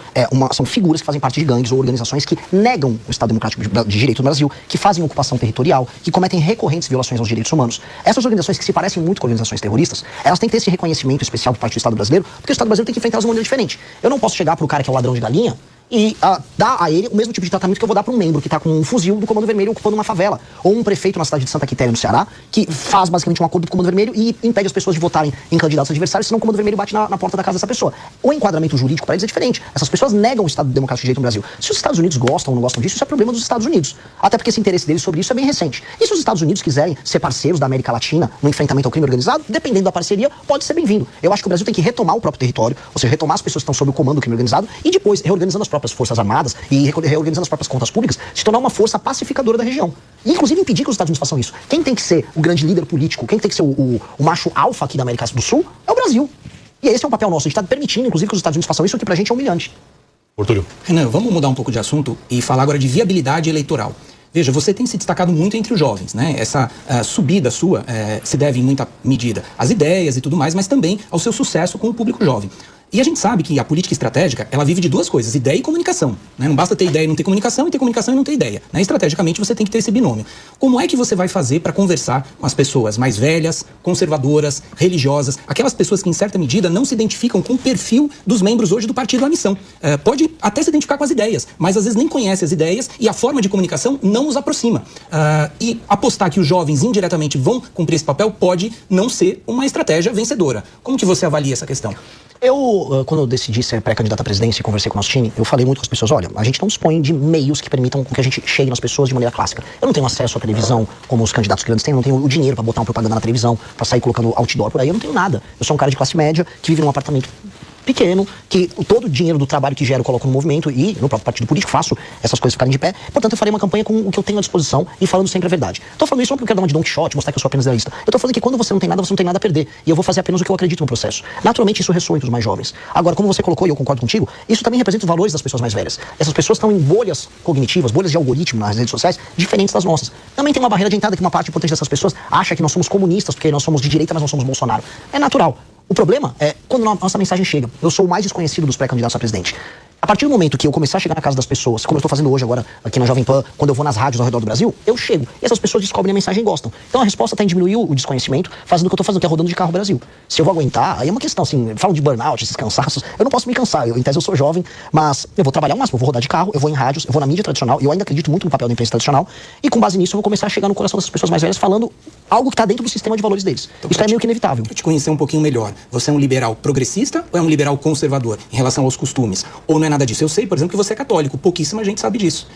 São figuras que fazem parte de gangues ou organizações que negam o Estado Democrático de Direito no Brasil, que fazem ocupação territorial, que cometem recorrentes violações aos direitos humanos. Essas organizações que se parecem muito com organizações terroristas, elas têm que ter esse reconhecimento especial por parte do Estado brasileiro, porque o Estado brasileiro tem que enfrentar elas de uma maneira diferente. Eu não posso chegar pro cara que é o ladrão de galinha e dar a ele o mesmo tipo de tratamento que eu vou dar para um membro que está com um fuzil do Comando Vermelho ocupando uma favela. Ou um prefeito na cidade de Santa Quitéria, no Ceará, que faz basicamente um acordo com o Comando Vermelho e impede as pessoas de votarem em candidatos adversários, senão o Comando Vermelho bate na porta da casa dessa pessoa. O enquadramento jurídico para eles é diferente. Essas pessoas negam o Estado Democrático de Direito no Brasil. Se os Estados Unidos gostam ou não gostam disso, isso é problema dos Estados Unidos. Até porque esse interesse deles sobre isso é bem recente. E se os Estados Unidos quiserem ser parceiros da América Latina no enfrentamento ao crime organizado, dependendo da parceria, pode ser bem-vindo. Eu acho que o Brasil tem que retomar o próprio território, ou seja, retomar as pessoas que estão sob o comando do crime organizado e depois, reorganizando as próprias forças armadas e reorganizando as próprias contas públicas, se tornar uma força pacificadora da região. E, inclusive, impedir que os Estados Unidos façam isso. Quem tem que ser o grande líder político, quem tem que ser o macho alfa aqui da América do Sul, é o Brasil. E esse é um papel nosso. A gente está permitindo, inclusive, que os Estados Unidos façam isso, o que pra gente é humilhante. Túlio. Renan, vamos mudar um pouco de assunto e falar agora de viabilidade eleitoral. Veja, você tem se destacado muito entre os jovens, né? Essa subida sua se deve em muita medida às ideias e tudo mais, mas também ao seu sucesso com o público jovem. E a gente sabe que a política estratégica, ela vive de duas coisas, ideia e comunicação, né? Não basta ter ideia e não ter comunicação, e ter comunicação e não ter ideia, né? Estrategicamente você tem que ter esse binômio. Como é que você vai fazer para conversar com as pessoas mais velhas, conservadoras, religiosas, aquelas pessoas que em certa medida não se identificam com o perfil dos membros hoje do Partido da Missão? Pode até se identificar com as ideias, mas às vezes nem conhece as ideias e a forma de comunicação não os aproxima. E apostar que os jovens indiretamente vão cumprir esse papel pode não ser uma estratégia vencedora. Como que você avalia essa questão? Quando eu decidi ser pré-candidato à presidência e conversei com o nosso time, eu falei muito com as pessoas, olha, a gente não dispõe de meios que permitam que a gente chegue nas pessoas de maneira clássica. Eu não tenho acesso à televisão como os candidatos grandes têm, eu não tenho o dinheiro para botar uma propaganda na televisão, para sair colocando outdoor por aí, eu não tenho nada. Eu sou um cara de classe média que vive num apartamento pequeno, que todo o dinheiro do trabalho que gero eu coloco no movimento e no próprio partido político faço essas coisas ficarem de pé. Portanto, eu farei uma campanha com o que eu tenho à disposição e falando sempre a verdade. Tô falando isso não porque eu quero dar uma de Don Quixote, mostrar que eu sou apenas realista. Eu tô falando que quando você não tem nada a perder. E eu vou fazer apenas o que eu acredito no processo. Naturalmente, isso ressoa entre os mais jovens. Agora, como você colocou, e eu concordo contigo, isso também representa os valores das pessoas mais velhas. Essas pessoas estão em bolhas cognitivas, bolhas de algoritmo nas redes sociais, diferentes das nossas. Também tem uma barreira de entrada que uma parte importante dessas pessoas acha que nós somos comunistas, porque nós somos de direita, mas não somos Bolsonaro. É natural. O problema é quando a nossa mensagem chega. Eu sou o mais desconhecido dos pré-candidatos a presidente. A partir do momento que eu começar a chegar na casa das pessoas, como eu estou fazendo hoje agora aqui na Jovem Pan, quando eu vou nas rádios ao redor do Brasil, eu chego. E essas pessoas descobrem a mensagem e gostam. Então a resposta está em diminuir o desconhecimento, fazendo o que eu estou fazendo, que é rodando de carro Brasil. Se eu vou aguentar, aí é uma questão, assim, falam de burnout, esses cansaços, eu não posso me cansar. Em tese eu sou jovem, mas eu vou trabalhar o máximo, eu vou rodar de carro, eu vou em rádios, eu vou na mídia tradicional, e eu ainda acredito muito no papel da imprensa tradicional, e com base nisso eu vou começar a chegar no coração dessas pessoas mais velhas falando algo que está dentro do sistema de valores deles. Então, isso é meio que inevitável. Para te conhecer um pouquinho melhor, você é um liberal progressista ou é um liberal conservador em relação aos costumes? Ou não é nada nada disso. Eu sei, por exemplo, que você é católico. Pouquíssima gente sabe disso.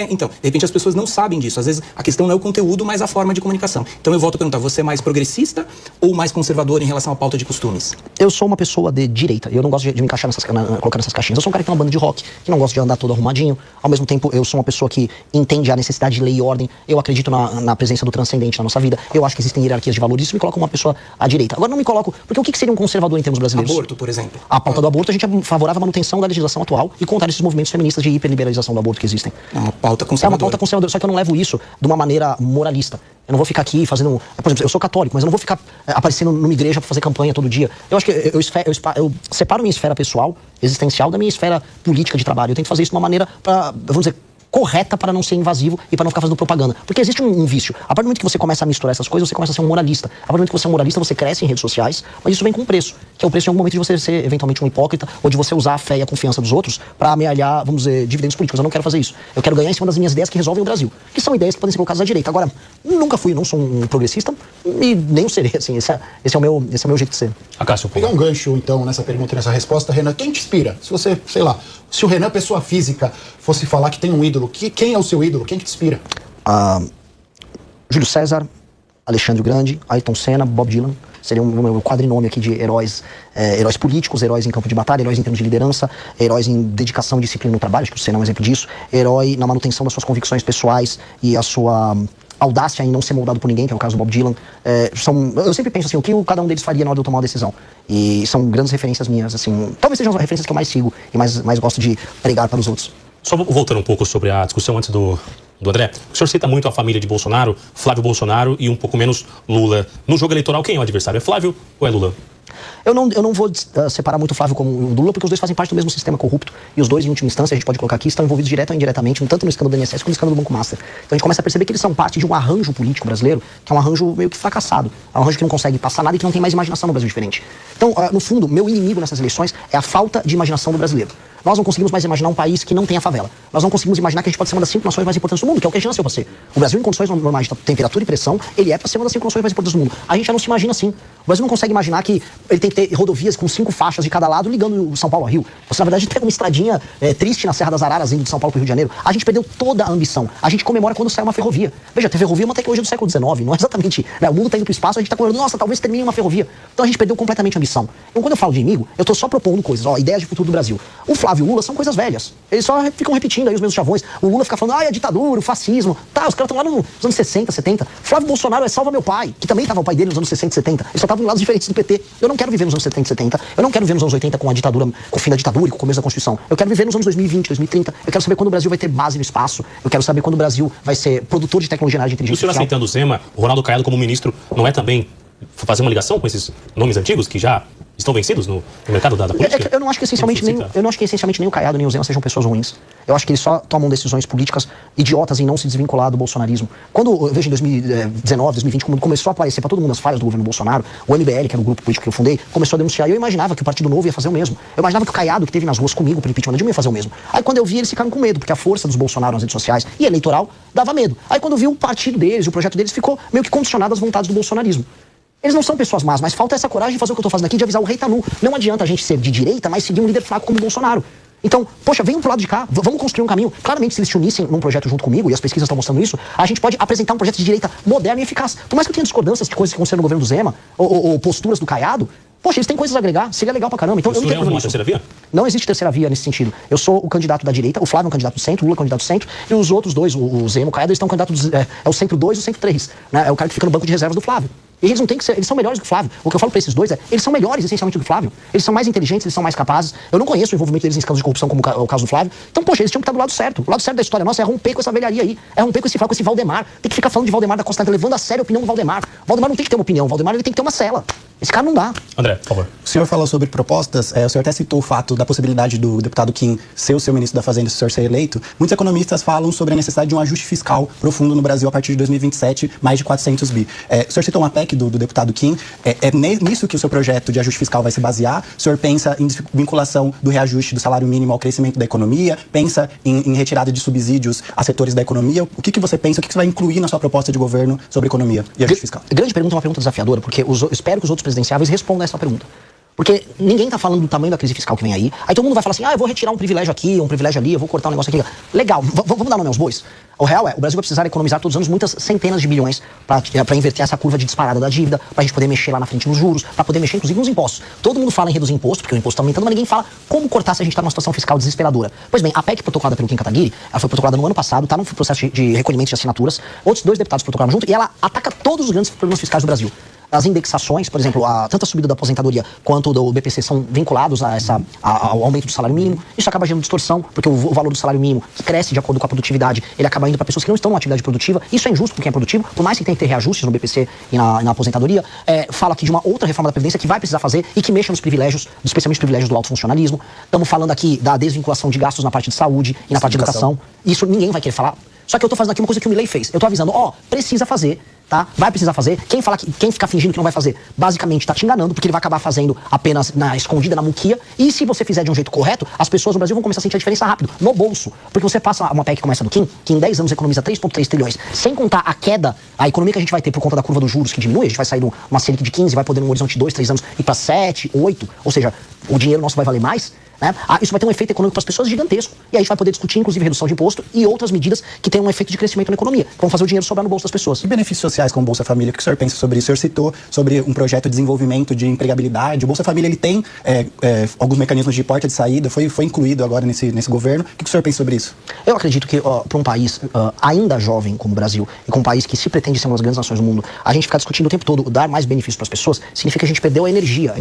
Então, de repente as pessoas não sabem disso. Às vezes a questão não é o conteúdo, mas a forma de comunicação. Então eu volto a perguntar, você é mais progressista ou mais conservador em relação à pauta de costumes? Eu sou uma pessoa de direita. Eu não gosto de me encaixar colocar nessas caixinhas. Eu sou um cara que tem uma banda de rock, que não gosta de andar todo arrumadinho. Ao mesmo tempo, eu sou uma pessoa que entende a necessidade de lei e ordem. Eu acredito na presença do transcendente na nossa vida. Eu acho que existem hierarquias de valores. Isso me coloca uma pessoa à direita. Agora não me coloco... Porque o que seria um conservador em termos brasileiros? Aborto, por exemplo. A pauta do aborto, a gente é favorável à manutenção da legislação atual e contra esses movimentos feministas de hiperliberalização do aborto que existem. É uma pauta conservadora. É uma pauta conservadora, só que eu não levo isso de uma maneira moralista. Eu não vou ficar aqui fazendo... Por exemplo, eu sou católico, mas eu não vou ficar aparecendo numa igreja pra fazer campanha todo dia. Eu acho que eu separo minha esfera pessoal, existencial, da minha esfera política de trabalho. Eu tento fazer isso de uma maneira, vamos dizer, correta para não ser invasivo e para não ficar fazendo propaganda. Porque existe um vício. A partir do momento que você começa a misturar essas coisas, você começa a ser um moralista. A partir do momento que você é um moralista, você cresce em redes sociais, mas isso vem com um preço. Que é o preço em algum momento de você ser eventualmente um hipócrita ou de você usar a fé e a confiança dos outros para amealhar, vamos dizer, dividendos políticos. Eu não quero fazer isso. Eu quero ganhar em cima das minhas ideias que resolvem o Brasil. Que são ideias que podem ser colocadas à direita. Agora, nunca fui, não sou um progressista e nem o serei, assim. Esse é o meu jeito de ser. Acácio, pegar um gancho, então, nessa pergunta e nessa resposta, Renan. Quem te inspira? Se você, sei lá, se o Renan, pessoa física, fosse falar que tem um ídolo, quem é o seu ídolo? Quem que te inspira? Júlio César, Alexandre o Grande, Ayrton Senna, Bob Dylan. Seria um meu quadrinômio aqui de heróis políticos, heróis em campo de batalha, heróis em termos de liderança, heróis em dedicação e disciplina no trabalho, acho que o Senna é um exemplo disso, herói na manutenção das suas convicções pessoais e a sua audácia em não ser moldado por ninguém, que é o caso do Bob Dylan. Eu sempre penso assim, o que cada um deles faria na hora de eu tomar uma decisão. E são grandes referências minhas, assim, talvez sejam as referências que eu mais sigo e mais gosto de pregar para os outros. Só voltando um pouco sobre a discussão antes do André, o senhor cita muito a família de Bolsonaro, Flávio Bolsonaro e um pouco menos Lula. No jogo eleitoral, quem é o adversário? É Flávio ou é Lula? Eu não vou separar muito o Flávio como o Lula, porque os dois fazem parte do mesmo sistema corrupto. E os dois, em última instância, a gente pode colocar aqui, estão envolvidos direta ou indiretamente, tanto no escândalo do INSS como no escândalo do Banco Master. Então a gente começa a perceber que eles são parte de um arranjo político brasileiro, que é um arranjo meio que fracassado. É um arranjo que não consegue passar nada e que não tem mais imaginação no Brasil diferente. Então, no fundo, meu inimigo nessas eleições é a falta de imaginação do brasileiro. Nós não conseguimos mais imaginar um país que não tenha favela. Nós não conseguimos imaginar que a gente pode ser uma das 5 nações mais importantes do mundo, que é o que a gente nasceu pra ser. O Brasil, em condições normais de temperatura e pressão, ele é pra ser uma das 5 nações mais importantes do mundo. A gente já não se imagina assim. O Brasil não consegue imaginar que ele tem que ter rodovias com 5 faixas de cada lado ligando São Paulo ao Rio. Você, na verdade, pega uma estradinha triste na Serra das Araras, indo de São Paulo pro Rio de Janeiro. A gente perdeu toda a ambição. A gente comemora quando sai uma ferrovia. Veja, ter ferrovia é uma tecnologia do século XIX, não é exatamente... Né? O mundo tá indo pro espaço, a gente tá comemorando, nossa, talvez termine uma ferrovia. Então a gente perdeu completamente a ambição. Então quando eu falo de inimigo, eu tô só propondo coisas, ideias de futuro do Brasil. O Flávio e o Lula são coisas velhas. Eles só ficam repetindo aí os mesmos chavões. O Lula fica falando, é a ditadura, o fascismo. Tá, os caras estão lá nos anos 60, 70. Flávio Bolsonaro é Salva Meu Pai, que também tava o pai dele nos anos 60 e 70. Eles só estavam em lados diferentes do PT. Eu não quero viver nos anos 70 e 70. Eu não quero viver nos anos 80 com a ditadura, com o fim da ditadura e com o começo da Constituição. Eu quero viver nos anos 2020, 2030. Eu quero saber quando o Brasil vai ter base no espaço. Eu quero saber quando o Brasil vai ser produtor de tecnologia na área de inteligência artificial. O senhor aceitando o Zema, o Ronaldo Caiado como ministro, não é também fazer uma ligação com esses nomes antigos que já estão vencidos no mercado da política? Eu não acho que essencialmente nem o Caiado nem o Zema sejam pessoas ruins. Eu acho que eles só tomam decisões políticas idiotas em não se desvincular do bolsonarismo. Quando eu vejo em 2019, 2020, quando começou a aparecer para todo mundo as falhas do governo Bolsonaro, o MBL, que era o grupo político que eu fundei, começou a denunciar. E eu imaginava que o Partido Novo ia fazer o mesmo. Eu imaginava que o Caiado, que teve nas ruas comigo pelo impeachment da Dilma, ia fazer o mesmo. Aí quando eu vi, eles ficaram com medo, porque a força dos Bolsonaro nas redes sociais e eleitoral dava medo. Aí quando eu vi o partido deles, o projeto deles ficou meio que condicionado às vontades do bolsonarismo. Eles não são pessoas más, mas falta essa coragem de fazer o que eu tô fazendo aqui, de avisar o rei tá nu. Não adianta a gente ser de direita, mas seguir um líder fraco como o Bolsonaro. Então, poxa, venham pro lado de cá, vamos construir um caminho. Claramente, se eles se unissem num projeto junto comigo, e as pesquisas estão mostrando isso, a gente pode apresentar um projeto de direita moderno e eficaz. Por mais que eu tenha discordâncias de coisas que aconteceram no governo do Zema, ou posturas do Caiado, poxa, eles têm coisas a agregar, seria legal pra caramba. Então, eu não tenho problema terceira via? Não existe terceira via nesse sentido. Eu sou o candidato da direita, o Flávio é um candidato do centro, o Lula é um candidato do centro, e os outros dois, o Zema e o Caiado, eles estão candidatos, é o centro 2 e o centro 3. Né? É o cara que fica no banco de reservas do Flávio. E eles não têm que ser, eles são melhores do que o Flávio. O que eu falo pra esses dois é, eles são melhores essencialmente do que o Flávio. Eles são mais inteligentes, eles são mais capazes. Eu não conheço o envolvimento deles em escândalos de corrupção como o caso do Flávio. Então, poxa, eles tinham que estar do lado certo. O lado certo da história nossa é romper com essa velharia aí. É romper com esse Valdemar. Tem que ficar falando de Valdemar da Costa Negra, levando a sério a opinião do Valdemar. O Valdemar não tem que ter uma opinião, o Valdemar ele tem que ter uma cela. Esse cara não dá. André, por favor. O senhor falou sobre propostas, o senhor até citou o fato da possibilidade do deputado Kim ser o seu ministro da Fazenda se o senhor ser eleito. Muitos economistas falam sobre a necessidade de um ajuste fiscal profundo no Brasil a partir de 2027, mais de 400 bi. O senhor citou uma PEC do deputado Kim. É nisso que o seu projeto de ajuste fiscal vai se basear? O senhor pensa em vinculação do reajuste do salário mínimo ao crescimento da economia? Pensa em retirada de subsídios a setores da economia? O que você pensa? O que você vai incluir na sua proposta de governo sobre economia e ajuste fiscal? Grande pergunta, uma pergunta desafiadora, porque espero que os outros presidenciáveis respondam a essa pergunta. Porque ninguém tá falando do tamanho da crise fiscal que vem aí. Aí todo mundo vai falar assim, eu vou retirar um privilégio aqui, um privilégio ali, eu vou cortar um negócio aqui. Legal, vamos dar nome aos bois? O real o Brasil vai precisar economizar todos os anos muitas centenas de bilhões para inverter essa curva de disparada da dívida, pra gente poder mexer lá na frente nos juros, pra poder mexer inclusive nos impostos. Todo mundo fala em reduzir imposto, porque o imposto tá aumentando, mas ninguém fala como cortar se a gente tá numa situação fiscal desesperadora. Pois bem, a PEC protocolada pelo Kim Kataguiri, ela foi protocolada no ano passado, tá num processo de recolhimento de assinaturas, outros 2 deputados protocolaram junto, e ela ataca todos os grandes problemas fiscais do Brasil. As indexações, por exemplo, tanto a subida da aposentadoria quanto do BPC são vinculados ao aumento do salário mínimo. Isso acaba gerando distorção, porque o valor do salário mínimo, que cresce de acordo com a produtividade, ele acaba indo para pessoas que não estão numa atividade produtiva. Isso é injusto para quem é produtivo, por mais que tenha que ter reajustes no BPC e na aposentadoria. Fala aqui de uma outra reforma da Previdência que vai precisar fazer e que mexa nos privilégios, especialmente os privilégios do alto funcionalismo. Estamos falando aqui da desvinculação de gastos na parte de saúde e na parte de educação. Isso ninguém vai querer falar. Só que eu tô fazendo aqui uma coisa que o Milei fez. Eu tô avisando, precisa fazer, tá? Vai precisar fazer. Quem ficar fingindo que não vai fazer, basicamente tá te enganando, porque ele vai acabar fazendo apenas na escondida, na muquia. E se você fizer de um jeito correto, as pessoas no Brasil vão começar a sentir a diferença rápido, no bolso. Porque você passa uma PEC que começa do Kim, que em 10 anos economiza 3,3 trilhões, sem contar a queda, a economia que a gente vai ter por conta da curva dos juros que diminui, a gente vai sair de uma Selic de 15, vai poder num horizonte de 2, 3 anos ir pra 7, 8, ou seja, o dinheiro nosso vai valer mais. Né? Isso vai ter um efeito econômico para as pessoas gigantesco. E aí a gente vai poder discutir, inclusive, redução de imposto e outras medidas que tenham um efeito de crescimento na economia, que vão fazer o dinheiro sobrar no bolso das pessoas. E benefícios sociais como Bolsa Família, o que o senhor pensa sobre isso? O senhor citou sobre um projeto de desenvolvimento de empregabilidade. O Bolsa Família ele tem alguns mecanismos de porta de saída, foi incluído agora nesse governo. O que o senhor pensa sobre isso? Eu acredito que para um país ainda jovem como o Brasil, e com um país que se pretende ser uma das grandes nações do mundo, a gente ficar discutindo o tempo todo dar mais benefícios para as pessoas, significa que a gente perdeu a energia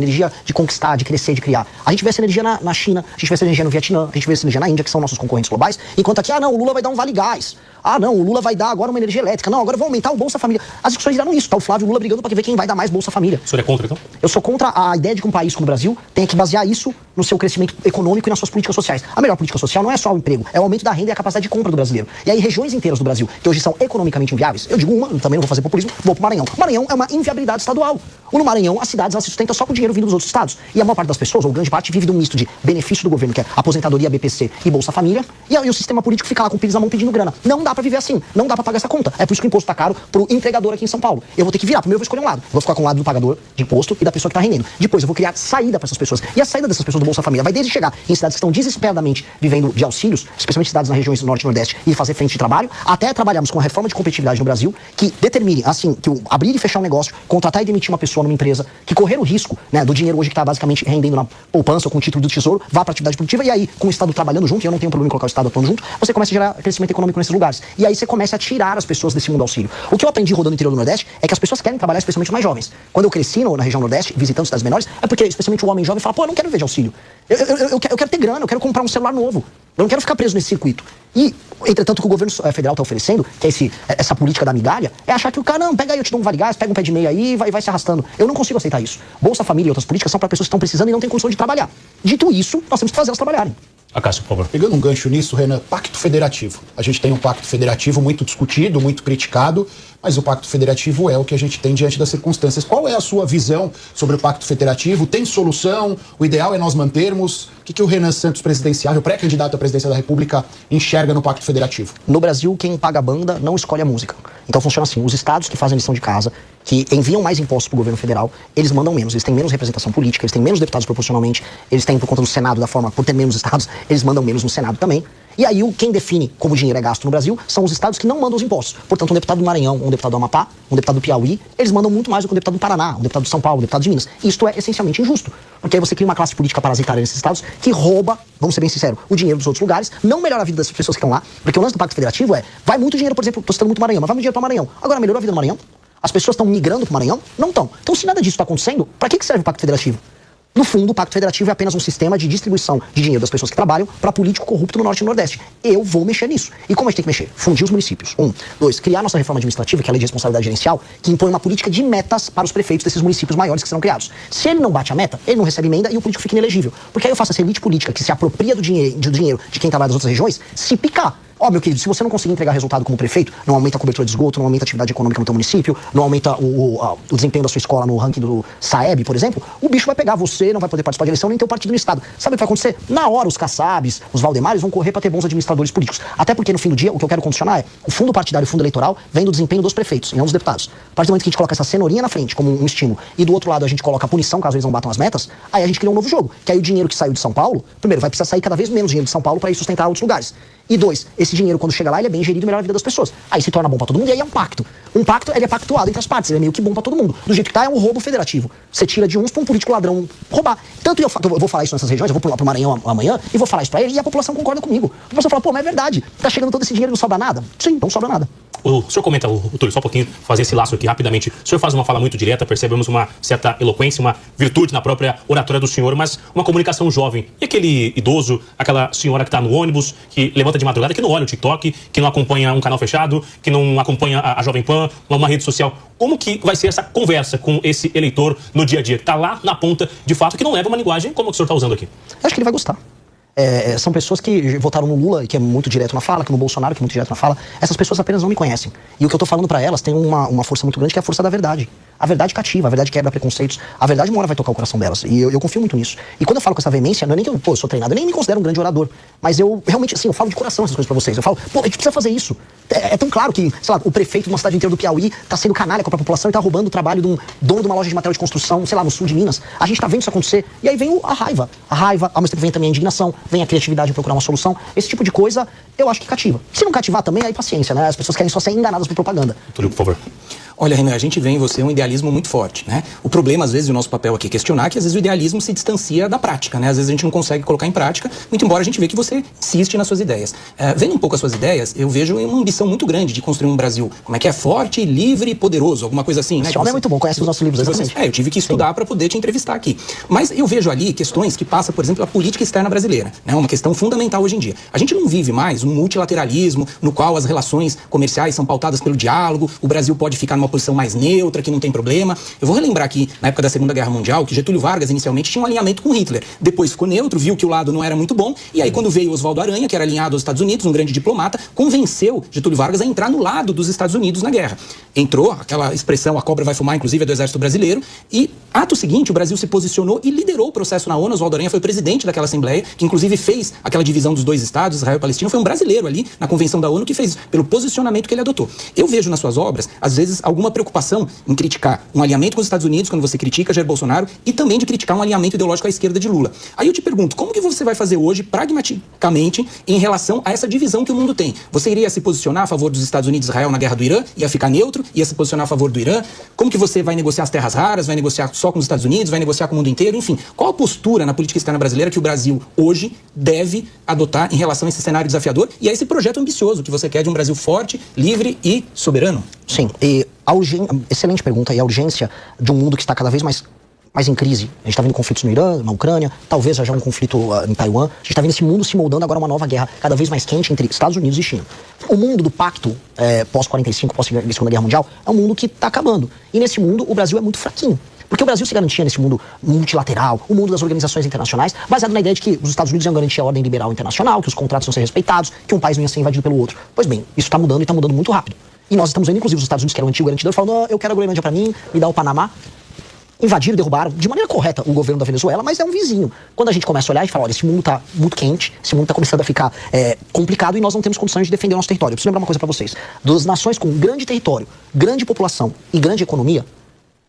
de conquistar, de crescer, de criar. A gente vê essa energia na China, a gente vê essa energia no Vietnã, a gente vê essa energia na Índia, que são nossos concorrentes globais, enquanto aqui, o Lula vai dar um vale gás. O Lula vai dar agora uma energia elétrica. Não, agora vou aumentar o Bolsa Família. As discussões viraram isso. Tá o Flávio Lula brigando pra ver quem vai dar mais Bolsa Família. O senhor é contra, então? Eu sou contra a ideia de que um país como o Brasil tenha que basear isso no seu crescimento econômico e nas suas políticas sociais. A melhor política social não é só o emprego, é o aumento da renda e a capacidade de compra do brasileiro. E aí regiões inteiras do Brasil, que hoje são economicamente inviáveis, eu digo eu também não vou fazer populismo, vou pro Maranhão. O Maranhão é uma inviabilidade estadual. No Maranhão, as cidades se sustentam só com dinheiro vindo dos outros estados. E a maior parte das pessoas, ou grande parte, vive de um misto de benefício do governo, que é aposentadoria, BPC e Bolsa Família, e o sistema político fica lá com o pires na mão pedindo grana. Não dá pra viver assim, não dá pra pagar essa conta. É por isso que o imposto tá caro pro empregador aqui em São Paulo. Eu vou ter que virar, primeiro eu vou escolher um lado. Eu vou ficar com o lado do pagador de imposto e da pessoa que tá rendendo. Depois eu vou criar saída pra essas pessoas. E a saída dessas pessoas do Bolsa Família vai desde chegar em cidades que estão desesperadamente vivendo de auxílios, especialmente cidades nas regiões do Norte e Nordeste, e fazer frente de trabalho, até trabalharmos com a reforma de competitividade no Brasil, que determine, assim, que abrir e fechar um negócio, contratar e demitir uma pessoa numa empresa, que correr o risco, né, do dinheiro hoje que tá basicamente rendendo na poupança ou com o título do tesouro, vá pra atividade produtiva, e aí, com o Estado trabalhando junto, e eu não tenho problema em colocar o Estado atuando junto, você começa a gerar crescimento econômico nesses lugares. E aí você começa a tirar as pessoas desse mundo auxílio. O que eu aprendi rodando no interior do Nordeste é que as pessoas querem trabalhar, especialmente os mais jovens. Quando eu cresci na região Nordeste, visitando cidades menores, é porque, especialmente o homem jovem, fala, eu não quero viver de auxílio. Eu quero ter grana, eu quero comprar um celular novo. Eu não quero ficar preso nesse circuito. E, entretanto, o que o governo federal está oferecendo, que é essa política da migalha, é achar que o cara, não, pega aí, eu te dou um vale gás, pega um pé de meia aí e vai se arrastando. Eu não consigo aceitar isso. Bolsa Família e outras políticas são para pessoas que estão precisando e não têm condições de trabalhar. Dito isso, nós temos que fazer elas trabalharem. Acácio, por favor. Pegando um gancho nisso, Renan, pacto federativo. A gente tem um pacto federativo muito discutido, muito criticado, mas o pacto federativo é o que a gente tem diante das circunstâncias. Qual é a sua visão sobre o pacto federativo? Tem solução? O ideal é nós mantermos? O que o Renan Santos, presidenciável, pré-candidato à presidência da República, enxerga no pacto federativo? No Brasil, quem paga a banda não escolhe a música. Então funciona assim, os estados que fazem lição de casa, que enviam mais impostos para o governo federal, eles mandam menos, eles têm menos representação política, eles têm menos deputados proporcionalmente, eles têm, por conta do Senado, por ter menos estados, eles mandam menos no Senado também. E aí, quem define como o dinheiro é gasto no Brasil são os estados que não mandam os impostos. Portanto, um deputado do Maranhão, um deputado do Amapá, um deputado do Piauí, eles mandam muito mais do que um deputado do Paraná, um deputado de São Paulo, um deputado de Minas. Isto é essencialmente injusto. Porque aí você cria uma classe política parasitária nesses estados que rouba, vamos ser bem sinceros, o dinheiro dos outros lugares, não melhora a vida das pessoas que estão lá, porque o lance do Pacto Federativo vai muito dinheiro, por exemplo, tô citando muito Maranhão, mas vai muito dinheiro para Maranhão. Agora, melhorou a vida do Maranhão? As pessoas estão migrando para o Maranhão? Não estão. Então, se nada disso está acontecendo, para que serve o Pacto Federativo? No fundo, o Pacto Federativo é apenas um sistema de distribuição de dinheiro das pessoas que trabalham para político corrupto no Norte e no Nordeste. Eu vou mexer nisso. E como a gente tem que mexer? Fundir os municípios. 2, criar nossa reforma administrativa, que é a lei de responsabilidade gerencial, que impõe uma política de metas para os prefeitos desses municípios maiores que serão criados. Se ele não bate a meta, ele não recebe emenda e o político fica inelegível. Porque aí eu faço essa elite política que se apropria do dinheiro de quem trabalha das outras regiões se picar. Ó, meu querido, se você não conseguir entregar resultado como prefeito, não aumenta a cobertura de esgoto, não aumenta a atividade econômica no teu município, não aumenta o desempenho da sua escola no ranking do Saeb, por exemplo, o bicho vai pegar você, não vai poder participar de eleição, nem ter o partido no estado. Sabe o que vai acontecer? Na hora, os Kassabs, os Valdemares vão correr para ter bons administradores políticos. Até porque, no fim do dia, o que eu quero condicionar é o fundo partidário e o fundo eleitoral vem do desempenho dos prefeitos e não dos deputados. A partir do momento que a gente coloca essa cenourinha na frente como um estímulo e do outro lado a gente coloca a punição caso eles não batam as metas, aí a gente cria um novo jogo. Que aí o dinheiro que saiu de São Paulo, primeiro, vai precisar sair cada vez menos dinheiro de São Paulo para ir sustentar outros lugares. E dois, esse dinheiro, quando chega lá, ele é bem gerido e melhora a vida das pessoas. Aí se torna bom pra todo mundo e aí é um pacto. Um pacto, ele é pactuado entre as partes, ele é meio que bom pra todo mundo. Do jeito que tá, é um roubo federativo. Você tira de uns pra um político ladrão roubar. Tanto eu vou falar isso nessas regiões, eu vou pro Maranhão amanhã e vou falar isso pra ele e a população concorda comigo. A população fala, pô, mas é verdade, tá chegando todo esse dinheiro e não sobra nada? Sim, não sobra nada. O senhor comenta, o Túlio, só um pouquinho, fazer esse laço aqui rapidamente. O senhor faz uma fala muito direta, percebemos uma certa eloquência, uma virtude na própria oratória do senhor, mas uma comunicação jovem. E aquele idoso, aquela senhora que está no ônibus, que levanta de madrugada, que não olha o TikTok, que não acompanha um canal fechado, que não acompanha a Jovem Pan, uma rede social. Como que vai ser essa conversa com esse eleitor no dia a dia, que está lá na ponta, de fato, que não leva uma linguagem como o senhor está usando aqui? Eu acho que ele vai gostar. São pessoas que votaram no Lula, que é muito direto na fala, que no Bolsonaro, que é muito direto na fala. Essas pessoas apenas não me conhecem. E o que eu tô falando pra elas tem uma força muito grande, que é a força da verdade. A verdade cativa, a verdade quebra preconceitos. A verdade uma hora vai tocar o coração delas. E eu confio muito nisso. E quando eu falo com essa veemência, não é nem que eu sou treinado, eu nem me considero um grande orador. Mas eu realmente, assim, eu falo de coração essas coisas pra vocês. Eu falo, pô, a gente precisa fazer isso. É tão claro que, sei lá, o prefeito de uma cidade inteira do Piauí tá sendo canalha com a população e tá roubando o trabalho de um dono de uma loja de material de construção, sei lá, no sul de Minas. A gente tá vendo isso acontecer. E aí vem a raiva. A raiva, ao mesmo tempo vem também a indignação, vem a criatividade de procurar uma solução. Esse tipo de coisa, eu acho que cativa. Se não cativar também, aí paciência, né? As pessoas querem só ser enganadas por propaganda. Túlio, por favor. Olha, Renan, a gente vê em você um idealismo muito forte, né? O problema, às vezes, o nosso papel aqui é questionar que, às vezes, o idealismo se distancia da prática, né? Às vezes a gente não consegue colocar em prática, muito embora a gente vê que você insiste nas suas ideias. Vendo um pouco as suas ideias, eu vejo uma ambição muito grande de construir um Brasil, como é que é? Forte, livre e poderoso, alguma coisa assim, né? Esse homem é muito bom, conhece os nossos livros, exatamente. Eu tive que estudar para poder te entrevistar aqui. Mas eu vejo ali questões que passam, por exemplo, a política externa brasileira, né? Uma questão fundamental hoje em dia. A gente não vive mais um multilateralismo no qual as relações comerciais são pautadas pelo diálogo, o Brasil pode ficar numa posição mais neutra, que não tem problema. Eu vou relembrar aqui, na época da Segunda Guerra Mundial, que Getúlio Vargas inicialmente tinha um alinhamento com Hitler. Depois ficou neutro, viu que o lado não era muito bom, e aí quando veio Oswaldo Aranha, que era alinhado aos Estados Unidos, um grande diplomata, convenceu Getúlio Vargas a entrar no lado dos Estados Unidos na guerra. Entrou, aquela expressão, a cobra vai fumar, inclusive, é do Exército Brasileiro, e ato seguinte, o Brasil se posicionou e liderou o processo na ONU. Oswaldo Aranha foi presidente daquela Assembleia, que inclusive fez aquela divisão dos dois estados, Israel e Palestina. Foi um brasileiro ali na Convenção da ONU que fez, pelo posicionamento que ele adotou. Eu vejo nas suas obras, às vezes, alguma preocupação em criticar um alinhamento com os Estados Unidos, quando você critica Jair Bolsonaro, e também de criticar um alinhamento ideológico à esquerda de Lula. Aí eu te pergunto, como que você vai fazer hoje, pragmaticamente, em relação a essa divisão que o mundo tem? Você iria se posicionar a favor dos Estados Unidos e Israel na guerra do Irã? Ia ficar neutro? Ia se posicionar a favor do Irã? Como que você vai negociar as terras raras? Vai negociar só com os Estados Unidos? Vai negociar com o mundo inteiro? Enfim, qual a postura na política externa brasileira que o Brasil hoje deve adotar em relação a esse cenário desafiador e a esse projeto ambicioso que você quer de um Brasil forte, livre e soberano? Sim, e excelente pergunta. E a urgência de um mundo que está cada vez mais em crise. A gente está vendo conflitos no Irã, na Ucrânia, talvez já um conflito em Taiwan. A gente está vendo esse mundo se moldando agora uma nova guerra cada vez mais quente entre Estados Unidos e China. O mundo do pacto pós-45, pós-Segunda Guerra Mundial, é um mundo que está acabando. E nesse mundo o Brasil é muito fraquinho. Porque o Brasil se garantia nesse mundo multilateral, o mundo das organizações internacionais, baseado na ideia de que os Estados Unidos iam garantir a ordem liberal internacional, que os contratos iam ser respeitados, que um país não ia ser invadido pelo outro. Pois bem, isso está mudando e está mudando muito rápido. E nós estamos vendo, inclusive, os Estados Unidos, que era o antigo garantidor, falando, não, eu quero a Groenlândia pra mim, me dá o Panamá. Invadiram, derrubaram, de maneira correta, o governo da Venezuela, mas é um vizinho. Quando a gente começa a olhar e fala, olha, esse mundo tá muito quente, esse mundo tá começando a ficar complicado e nós não temos condições de defender o nosso território. Eu preciso lembrar uma coisa pra vocês. Das nações com grande território, grande população e grande economia,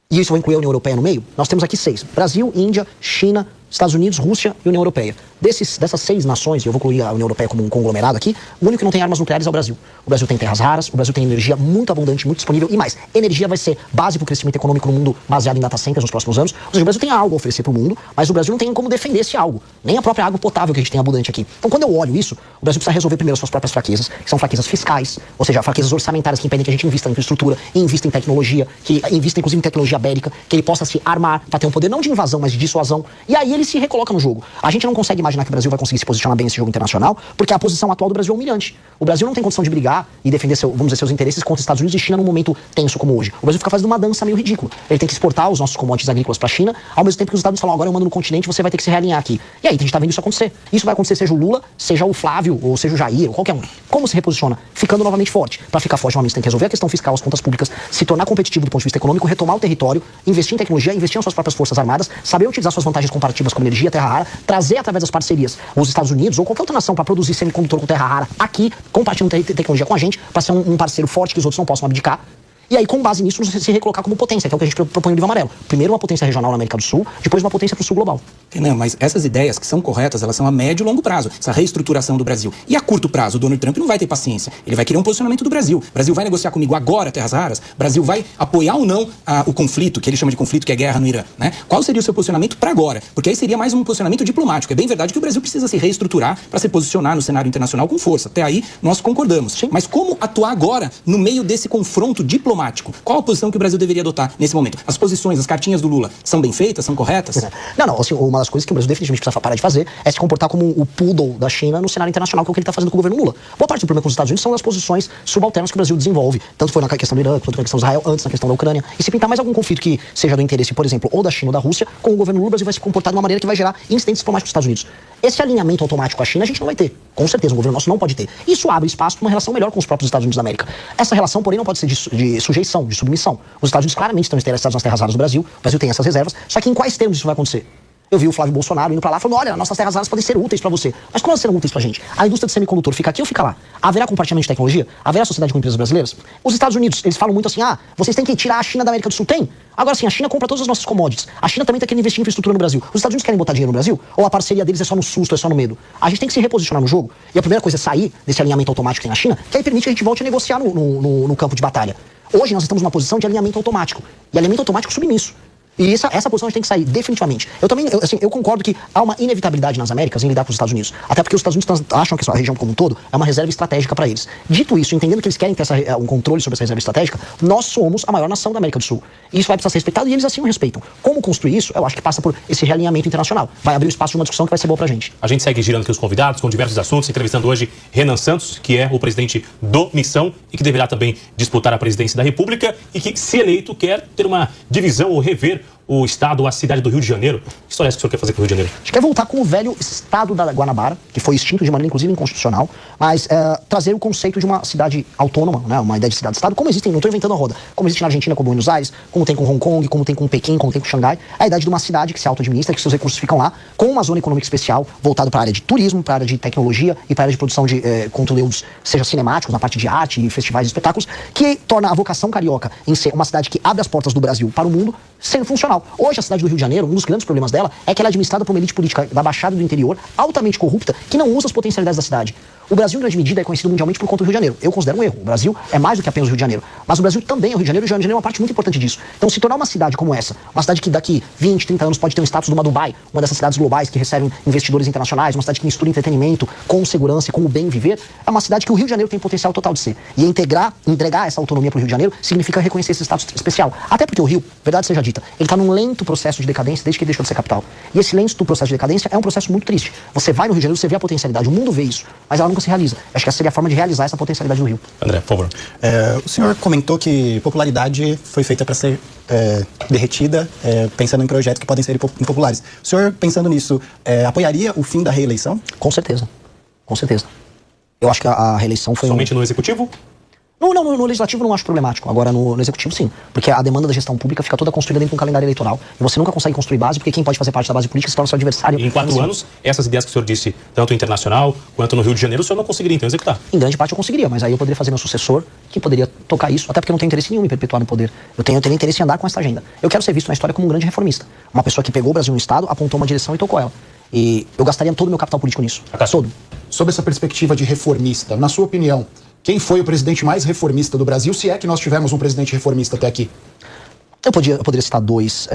e isso vai incluir a União Europeia no meio, nós temos aqui 6. Brasil, Índia, China, Estados Unidos, Rússia e União Europeia. Dessas 6 nações, e eu vou incluir a União Europeia como um conglomerado aqui, o único que não tem armas nucleares é o Brasil. O Brasil tem terras raras, o Brasil tem energia muito abundante, muito disponível, e mais, energia vai ser base para o crescimento econômico no mundo baseado em data centers nos próximos anos. Ou seja, o Brasil tem algo a oferecer para o mundo, mas o Brasil não tem como defender esse algo, nem a própria água potável que a gente tem abundante aqui. Então, quando eu olho isso, o Brasil precisa resolver primeiro as suas próprias fraquezas, que são fraquezas fiscais, ou seja, fraquezas orçamentárias que impedem que a gente invista em infraestrutura, invista em tecnologia, que invista inclusive em tecnologia bélica, que ele possa se armar para ter um poder não de invasão, mas de dissuasão. E aí ele se recoloca no jogo. A gente não consegue imaginar que o Brasil vai conseguir se posicionar bem nesse jogo internacional, porque a posição atual do Brasil é humilhante. O Brasil não tem condição de brigar e defender, vamos dizer, seus interesses contra os Estados Unidos e China num momento tenso como hoje. O Brasil fica fazendo uma dança meio ridícula. Ele tem que exportar os nossos commodities agrícolas para a China, ao mesmo tempo que os Estados Unidos falam, agora eu mando no continente, você vai ter que se realinhar aqui. E aí a gente tá vendo isso acontecer. Isso vai acontecer seja o Lula, seja o Flávio, ou seja o Jair, ou qualquer um. Como se reposiciona? Ficando novamente forte. Para ficar forte, tem que resolver a questão fiscal, as contas públicas, se tornar competitivo do ponto de vista econômico, retomar o território, investir em tecnologia, investir nas suas próprias forças armadas, saber utilizar suas vantagens comparativas como energia, terra rara, trazer através das parcerias os Estados Unidos ou qualquer outra nação para produzir semicondutor com terra rara aqui, compartilhando tecnologia com a gente, para ser um parceiro forte que os outros não possam abdicar. E aí, com base nisso, se recolocar como potência, que é o que a gente propõe no livro amarelo. Primeiro uma potência regional na América do Sul, depois uma potência para o sul global. Não, mas essas ideias que são corretas, elas são a médio e longo prazo. Essa reestruturação do Brasil. E a curto prazo, o Donald Trump não vai ter paciência. Ele vai querer um posicionamento do Brasil. O Brasil vai negociar comigo agora terras raras? O Brasil vai apoiar ou não o conflito, que ele chama de conflito, que é guerra no Irã, né? Qual seria o seu posicionamento para agora? Porque aí seria mais um posicionamento diplomático. É bem verdade que o Brasil precisa se reestruturar para se posicionar no cenário internacional com força. Até aí, nós concordamos. Sim. Mas como atuar agora no meio desse confronto diplomático? Qual a posição que o Brasil deveria adotar nesse momento? As posições, as cartinhas do Lula são bem feitas, são corretas? Não, assim, uma das coisas que o Brasil definitivamente precisa parar de fazer é se comportar como o poodle da China no cenário internacional, que é o que ele está fazendo com o governo Lula. Boa parte do problema com os Estados Unidos são as posições subalternas que o Brasil desenvolve. Tanto foi na questão do Irã, quanto na questão do Israel, antes na questão da Ucrânia. E se pintar mais algum conflito que seja do interesse, por exemplo, ou da China ou da Rússia, com o governo Lula, o Brasil vai se comportar de uma maneira que vai gerar incidentes diplomáticos dos Estados Unidos. Esse alinhamento automático com a China a gente não vai ter. Com certeza, o governo nosso não pode ter. Isso abre espaço para uma relação melhor com os próprios Estados Unidos da América. Essa relação, porém, não pode ser de sujeição, de submissão. Os Estados Unidos claramente estão interessados nas terras raras do Brasil. O Brasil tem essas reservas. Só que em quais termos isso vai acontecer? Eu vi o Flávio Bolsonaro indo pra lá falando, olha, nossas terras raras podem ser úteis pra você. Mas como elas serão úteis pra gente? A indústria de semicondutor fica aqui ou fica lá? Haverá compartilhamento de tecnologia? Haverá sociedade com empresas brasileiras? Os Estados Unidos, eles falam muito assim, vocês têm que tirar a China da América do Sul. Tem? Agora sim, a China compra todas as nossas commodities. A China também tá querendo investir em infraestrutura no Brasil. Os Estados Unidos querem botar dinheiro no Brasil? Ou a parceria deles é só no susto, é só no medo? A gente tem que se reposicionar no jogo. E a primeira coisa é sair desse alinhamento automático que tem na China, que aí permite que a gente volte a negociar no campo de batalha. Hoje nós estamos numa posição de alinhamento automático. E alinhamento automático submisso. E essa posição a gente tem que sair, definitivamente. Eu concordo que há uma inevitabilidade nas Américas em lidar com os Estados Unidos. Até porque os Estados Unidos acham que a região como um todo é uma reserva estratégica para eles. Dito isso, entendendo que eles querem ter um controle sobre essa reserva estratégica, nós somos a maior nação da América do Sul. E isso vai precisar ser respeitado e eles assim o respeitam. Como construir isso? Eu acho que passa por esse realinhamento internacional. Vai abrir o espaço de uma discussão que vai ser boa pra gente. A gente segue girando aqui os convidados com diversos assuntos, entrevistando hoje Renan Santos, que é o presidente do Missão e que deverá também disputar a presidência da República e que, se eleito, quer ter uma divisão ou rever o estado ou a cidade do Rio de Janeiro. Que história é essa que o senhor quer fazer com o Rio de Janeiro? A gente quer voltar com o velho estado da Guanabara, que foi extinto de maneira inclusive inconstitucional, mas trazer o conceito de uma cidade autônoma, né, uma ideia de cidade-estado, como existem, não estou inventando a roda, como existe na Argentina com Buenos Aires, como tem com Hong Kong, como tem com Pequim, como tem com Xangai, a ideia de uma cidade que se auto-administra, que seus recursos ficam lá, com uma zona econômica especial, voltado para a área de turismo, para a área de tecnologia e para a área de produção de conteúdos, seja cinemáticos, na parte de arte e festivais e espetáculos, que torna a vocação carioca em ser uma cidade que abre as portas do Brasil para o mundo, sendo funcional. Hoje a cidade do Rio de Janeiro, um dos grandes problemas dela é que ela é administrada por uma elite política da Baixada do interior, altamente corrupta, que não usa as potencialidades da cidade. O Brasil, em grande medida, é conhecido mundialmente por conta do Rio de Janeiro. Eu considero um erro. O Brasil é mais do que apenas o Rio de Janeiro. Mas o Brasil também é o Rio de Janeiro, e o Rio de Janeiro é uma parte muito importante disso. Então, se tornar uma cidade como essa, uma cidade que daqui 20, 30 anos pode ter um status de uma Dubai, uma dessas cidades globais que recebem investidores internacionais, uma cidade que mistura entretenimento com segurança e com o bem viver, é uma cidade que o Rio de Janeiro tem potencial total de ser. E entregar essa autonomia para o Rio de Janeiro significa reconhecer esse status especial. Até porque o Rio, verdade seja dita, ele está num lento processo de decadência desde que ele deixou de ser capital. E esse lento processo de decadência é um processo muito triste. Você vai no Rio de Janeiro, você vê a potencialidade, o mundo vê isso, mas ela nunca se realiza. Acho que essa seria a forma de realizar essa potencialidade do Rio. André, por favor. O senhor comentou que popularidade foi feita para ser derretida, pensando em projetos que podem ser impopulares. O senhor, pensando nisso, apoiaria o fim da reeleição? Com certeza. Com certeza. Eu acho que a reeleição foi... Somente no Executivo? No Legislativo não acho problemático. Agora, no Executivo, sim. Porque a demanda da gestão pública fica toda construída dentro de um calendário eleitoral. E você nunca consegue construir base, porque quem pode fazer parte da base política se torna seu adversário. E em 4 anos, essas ideias que o senhor disse, tanto internacional quanto no Rio de Janeiro, o senhor não conseguiria, então, executar? Em grande parte eu conseguiria, mas aí eu poderia fazer meu sucessor, que poderia tocar isso, até porque eu não tenho interesse nenhum em perpetuar no poder. Eu teria interesse em andar com essa agenda. Eu quero ser visto na história como um grande reformista. Uma pessoa que pegou o Brasil no Estado, apontou uma direção e tocou ela. E eu gastaria todo o meu capital político nisso. Todo. Sob essa perspectiva de reformista, na sua opinião, quem foi o presidente mais reformista do Brasil, se é que nós tivemos um presidente reformista até aqui? Eu poderia citar dois.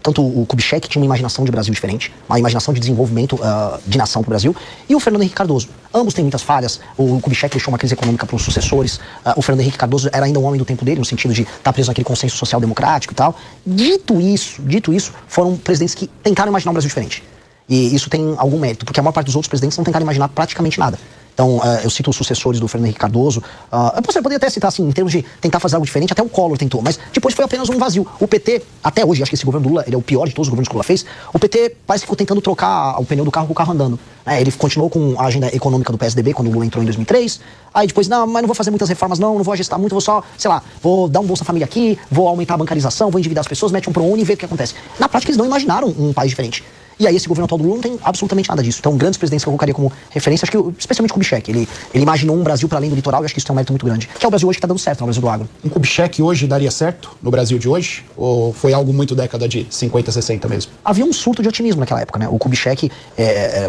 Tanto o Kubitschek tinha uma imaginação de Brasil diferente, uma imaginação de desenvolvimento de nação para o Brasil, e o Fernando Henrique Cardoso. Ambos têm muitas falhas. O Kubitschek deixou uma crise econômica para os sucessores. O Fernando Henrique Cardoso era ainda um homem do tempo dele, no sentido de estar preso naquele consenso social democrático e tal. Dito isso, foram presidentes que tentaram imaginar um Brasil diferente. E isso tem algum mérito, porque a maior parte dos outros presidentes não tentaram imaginar praticamente nada. Então, eu cito os sucessores do Fernando Henrique Cardoso. Eu poderia até citar, assim, em termos de tentar fazer algo diferente, até o Collor tentou, mas depois foi apenas um vazio. O PT, até hoje, acho que esse governo do Lula, ele é o pior de todos os governos que o Lula fez, o PT parece que ficou tentando trocar o pneu do carro com o carro andando. Ele continuou com a agenda econômica do PSDB, quando o Lula entrou em 2003, aí depois, não, mas não vou fazer muitas reformas não vou agestar muito, vou só, sei lá, vou dar um Bolsa Família aqui, vou aumentar a bancarização, vou endividar as pessoas, mete um ProUni e vê o que acontece. Na prática, eles não imaginaram um país diferente. E aí esse governo atual do Lula não tem absolutamente nada disso. Então, grandes presidentes que eu colocaria como referência, acho que especialmente o Kubitschek. Ele imaginou um Brasil para além do litoral, e acho que isso tem um mérito muito grande. Que é o Brasil hoje que está dando certo, no Brasil do agro. Um Kubitschek hoje daria certo no Brasil de hoje? Ou foi algo muito década de 50, 60 mesmo? Havia um surto de otimismo naquela época, né? O Kubitschek,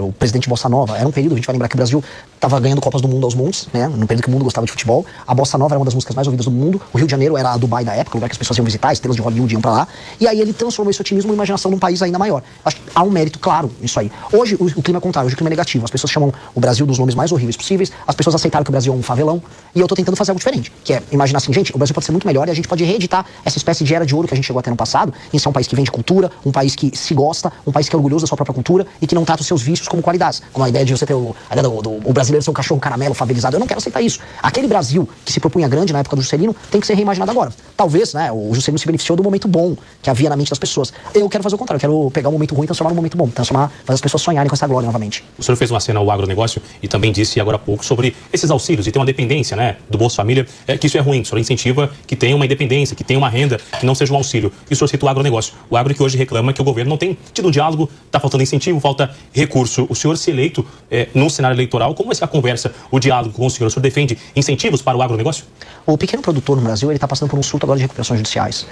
o presidente Bossa Nova, era um período, a gente vai lembrar que o Brasil estava ganhando Copas do Mundo aos montes, né? No período que o mundo gostava de futebol. A Bossa Nova era uma das músicas mais ouvidas do mundo. O Rio de Janeiro era a Dubai da época, o lugar que as pessoas iam visitar, estrelas de Hollywood iam para lá. E aí ele transformou esse otimismo em imaginação de um país ainda maior. Acho que há um mérito claro nisso aí. Hoje o clima é contrário, hoje o clima é negativo. As pessoas chamam o Brasil dos nomes mais horríveis possíveis, as pessoas aceitaram que o Brasil é um favelão, e eu tô tentando fazer algo diferente, que é imaginar assim, gente, o Brasil pode ser muito melhor e a gente pode reeditar essa espécie de era de ouro que a gente chegou até no passado, em ser um país que vende cultura, um país que se gosta, um país que é orgulhoso da sua própria cultura e que não trata os seus vícios como qualidades. Como a ideia de você ter o brasileiro ser um cachorro caramelo favelizado. Eu não quero aceitar isso. Aquele Brasil que se propunha grande na época do Juscelino tem que ser reimaginado agora. Talvez, né, o Juscelino se beneficiou do momento bom que havia na mente das pessoas. Eu quero fazer o contrário, eu quero pegar um momento ruim e transformar num momento bom, fazer as pessoas sonharem com essa glória novamente. O senhor fez uma cena ao agronegócio e também disse agora há pouco sobre esses auxílios e ter uma dependência, né, do Bolsa Família, que isso é ruim, o senhor incentiva que tenha uma independência, que tenha uma renda, que não seja um auxílio. E o senhor cita o agronegócio. O agro que hoje reclama que o governo não tem tido um diálogo, está faltando incentivo, falta recurso. O senhor se eleito num cenário eleitoral, como é a conversa, o diálogo com o senhor? O senhor defende incentivos para o agronegócio? O pequeno produtor no Brasil, ele está passando por um surto agora de recuperações judiciais.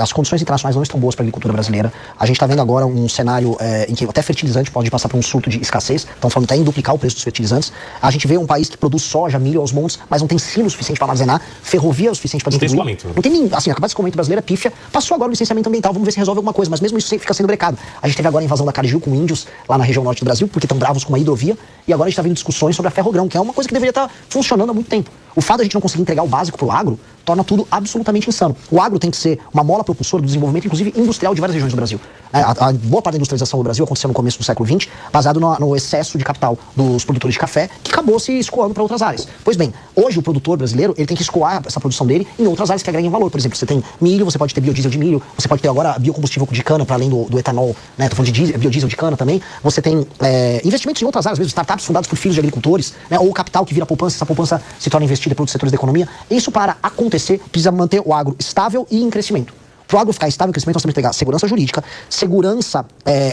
As condições internacionais não estão boas para a agricultura brasileira. A gente está vendo agora um cenário em que até fertilizante pode passar por um surto de escassez. Estão falando até em duplicar o preço dos fertilizantes. A gente vê um país que produz soja, milho aos montes, mas não tem silo suficiente para armazenar, ferrovia o suficiente para distribuir. Não tem nem, assim, acabar de escoamento brasileiro é pífia. Passou agora o licenciamento ambiental, vamos ver se resolve alguma coisa, mas mesmo isso fica sendo brecado. A gente teve agora a invasão da Cargill com índios lá na região norte do Brasil, porque estão bravos com uma hidrovia, e agora a gente está vendo discussões sobre a ferrogrão, que é uma coisa que deveria estar funcionando há muito tempo. O fato de a gente não conseguir entregar o básico para o agro torna tudo absolutamente insano. O agro tem que ser uma mola propulsora do desenvolvimento, inclusive industrial, de várias regiões do Brasil. A boa parte da industrialização do Brasil aconteceu no começo do século XX, baseado no excesso de capital dos produtores de café, que acabou se escoando para outras áreas. Pois bem, hoje o produtor brasileiro ele tem que escoar essa produção dele em outras áreas que agreguem valor. Por exemplo, você tem milho, você pode ter biodiesel de milho, você pode ter agora biocombustível de cana, para além do etanol, né? Tô falando de biodiesel de cana também. Você tem investimentos em outras áreas, mesmo startups fundadas por filhos de agricultores, né? Ou capital que vira poupança, essa poupança se torna investida por outros setores da economia. Isso, para acontecer, precisa manter o agro estável e em crescimento. Para o agro ficar estável em crescimento, nós temos que pegar segurança jurídica, segurança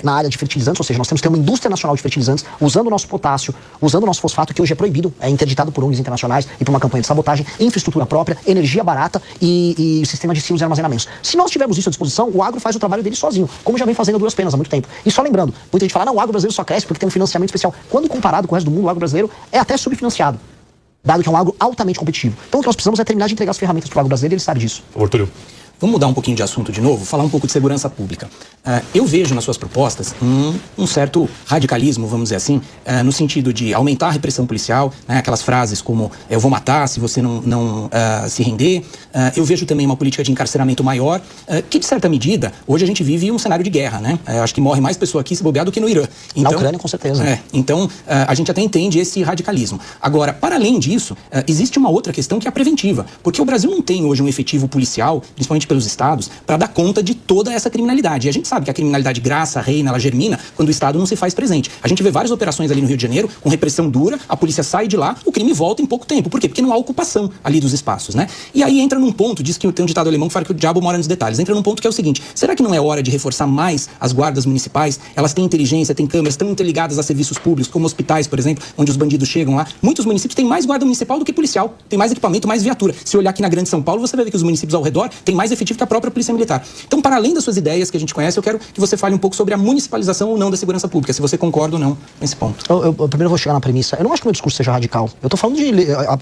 na área de fertilizantes, ou seja, nós temos que ter uma indústria nacional de fertilizantes, usando o nosso potássio, usando o nosso fosfato, que hoje é proibido, é interditado por ONGs internacionais e por uma campanha de sabotagem, infraestrutura própria, energia barata e sistema de silos e armazenamentos. Se nós tivermos isso à disposição, o agro faz o trabalho dele sozinho, como já vem fazendo a duras penas há muito tempo. E só lembrando, muita gente fala, não, o agro brasileiro só cresce porque tem um financiamento especial. Quando comparado com o resto do mundo, o agro brasileiro é até subfinanciado, dado que é um agro altamente competitivo. Então o que nós precisamos é terminar de entregar as ferramentas para o agro brasileiro e ele sabe disso. Túlio. Vamos mudar um pouquinho de assunto de novo, falar um pouco de segurança pública. Eu vejo nas suas propostas um certo radicalismo, vamos dizer assim, no sentido de aumentar a repressão policial, né, aquelas frases como eu vou matar se você não se render. Eu vejo também uma política de encarceramento maior, que de certa medida, hoje a gente vive um cenário de guerra, né? Acho que morre mais pessoa aqui se bobear do que no Irã. Então, na Ucrânia, com certeza. Então, a gente até entende esse radicalismo. Agora, para além disso, existe uma outra questão que é a preventiva, porque o Brasil não tem hoje um efetivo policial, principalmente pelos estados, para dar conta de toda essa criminalidade. E a gente sabe que a criminalidade graça, reina, ela germina quando o Estado não se faz presente. A gente vê várias operações ali no Rio de Janeiro, com repressão dura, a polícia sai de lá, o crime volta em pouco tempo. Por quê? Porque não há ocupação ali dos espaços, né? E aí entra num ponto, diz que tem um ditado alemão que fala que o diabo mora nos detalhes. Entra num ponto que é o seguinte, será que não é hora de reforçar mais as guardas municipais? Elas têm inteligência, têm câmeras, estão interligadas a serviços públicos, como hospitais, por exemplo, onde os bandidos chegam lá. Muitos municípios têm mais guarda municipal do que policial, tem mais equipamento, mais viatura. Se olhar aqui na Grande São Paulo, você vai ver que os municípios ao redor têm mais efetivo que a própria polícia militar. Então, para além das suas ideias que a gente conhece, eu quero que você fale um pouco sobre a municipalização ou não da segurança pública, se você concorda ou não nesse ponto. Eu primeiro vou chegar na premissa. Eu não acho que o meu discurso seja radical. Eu estou falando de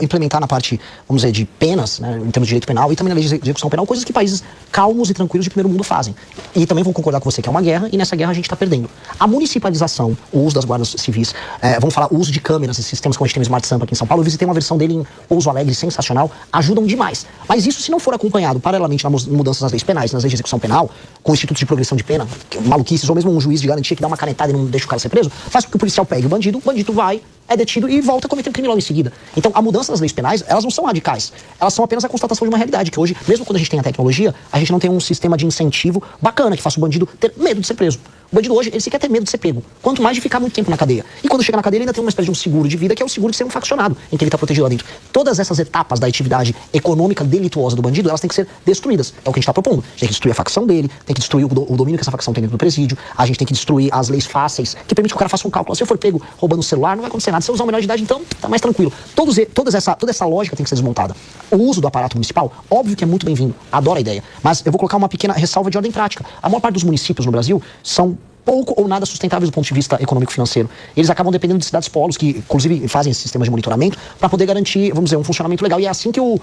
implementar na parte, vamos dizer, de penas, né, em termos de direito penal e também na lei de execução penal, coisas que países calmos e tranquilos de primeiro mundo fazem. E também vou concordar com você que é uma guerra e nessa guerra a gente está perdendo. A municipalização, o uso das guardas civis, vamos falar, o uso de câmeras e sistemas como a gente tem no Smart Sampa aqui em São Paulo, eu visitei uma versão dele em Pouso Alegre, sensacional, ajudam demais. Mas isso, se não for acompanhado paralelamente na mudanças nas leis penais, nas leis de execução penal, com institutos de progressão de pena, maluquices, ou mesmo um juiz de garantia que dá uma canetada e não deixa o cara ser preso, faz com que o policial pegue o bandido vai, é detido e volta a cometer um crime logo em seguida. Então, a mudança das leis penais, elas não são radicais. Elas são apenas a constatação de uma realidade, que hoje, mesmo quando a gente tem a tecnologia, a gente não tem um sistema de incentivo bacana que faça o bandido ter medo de ser preso. O bandido hoje, ele sequer tem medo de ser pego. Quanto mais de ficar muito tempo na cadeia. E quando chega na cadeia, ele ainda tem uma espécie de um seguro de vida, que é o seguro de ser um faccionado, em que ele está protegido lá dentro. Todas essas etapas da atividade econômica delituosa do bandido, elas têm que ser destruídas. É o que a gente está propondo. A gente tem que destruir a facção dele, tem que destruir o domínio que essa facção tem dentro do presídio, a gente tem que destruir as leis fáceis, que permitem que o cara faça um cálculo. Se eu for pego roubando o celular, não vai acontecer nada. Se eu usar um menor de idade, então, tá mais tranquilo. Toda essa lógica tem que ser desmontada. O uso do aparato municipal, óbvio que é muito bem-vindo. Adoro a ideia. Mas eu vou colocar uma pequena ressalva de ordem prática. A maior parte dos municípios no Brasil são pouco ou nada sustentáveis do ponto de vista econômico-financeiro. Eles acabam dependendo de cidades polos, que inclusive fazem esses sistemas de monitoramento, para poder garantir, vamos dizer, um funcionamento legal. E é assim que o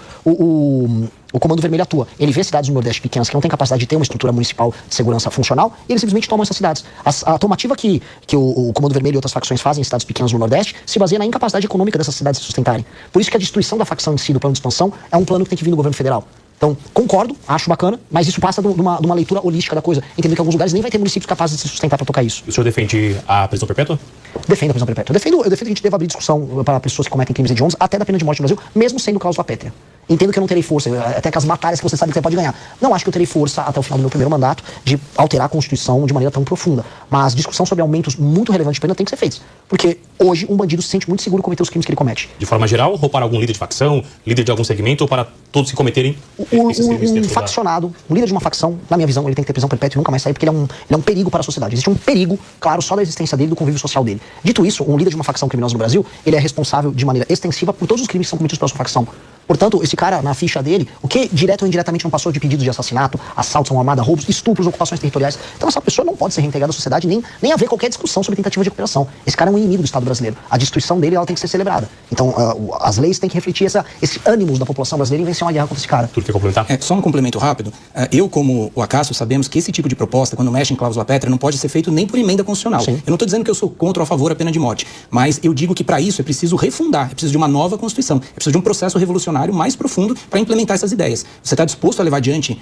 Comando Vermelho atua. Ele vê cidades no Nordeste pequenas que não têm capacidade de ter uma estrutura municipal de segurança funcional, e eles simplesmente tomam essas cidades. A tomativa que o Comando Vermelho e outras facções fazem em cidades pequenas no Nordeste se baseia na incapacidade econômica dessas cidades se sustentarem. Por isso que a destruição da facção em si, do plano de expansão, é um plano que tem que vir do governo federal. Então, concordo, acho bacana, mas isso passa de uma leitura holística da coisa. Entendendo que em alguns lugares nem vai ter municípios capazes de se sustentar para tocar isso. O senhor defende a prisão perpétua? Defendo a prisão perpétua. Eu defendo que a gente deva abrir discussão para pessoas que cometem crimes hediondos, até da pena de morte no Brasil, mesmo sendo cláusula pétrea. Entendo que eu não terei força, até aquelas batalhas que você sabe que você pode ganhar. Não acho que eu terei força até o final do meu primeiro mandato de alterar a Constituição de maneira tão profunda. Mas discussão sobre aumentos muito relevantes de pena tem que ser feita. Porque hoje um bandido se sente muito seguro em cometer os crimes que ele comete. De forma geral, ou para algum líder de facção, líder de algum segmento, ou para todos que cometerem esses crimes dentro faccionado, um líder de uma facção, na minha visão, ele tem que ter prisão perpétua e nunca mais sair, porque ele é um perigo para a sociedade. Existe um perigo, claro, só da existência dele, do convívio social dele. Dito isso, um líder de uma facção criminosa no Brasil, ele é responsável de maneira extensiva por todos os crimes que são cometidos pela sua facção. Portanto, esse cara, na ficha dele, o que direto ou indiretamente não passou de pedidos de assassinato, assaltos a uma armada, roubos, estupros, ocupações territoriais. Então essa pessoa não pode ser reintegrada à sociedade, nem haver qualquer discussão sobre tentativa de recuperação. Esse cara é um inimigo do Estado brasileiro. A destruição dele, ela tem que ser celebrada. Então, as leis têm que refletir esse ânimo da população brasileira em vencer uma guerra contra esse cara. Tudo quer complementar? Só um complemento rápido. Eu, como o Acácio, sabemos que esse tipo de proposta, quando mexe em cláusula pétrea, não pode ser feito nem por emenda constitucional. Sim. Eu não estou dizendo que eu sou contra ou a favor da pena de morte, mas eu digo que para isso é preciso refundar, é preciso de uma nova Constituição, é preciso de um processo revolucionário mais profundo para implementar essas ideias. Você está disposto a levar adiante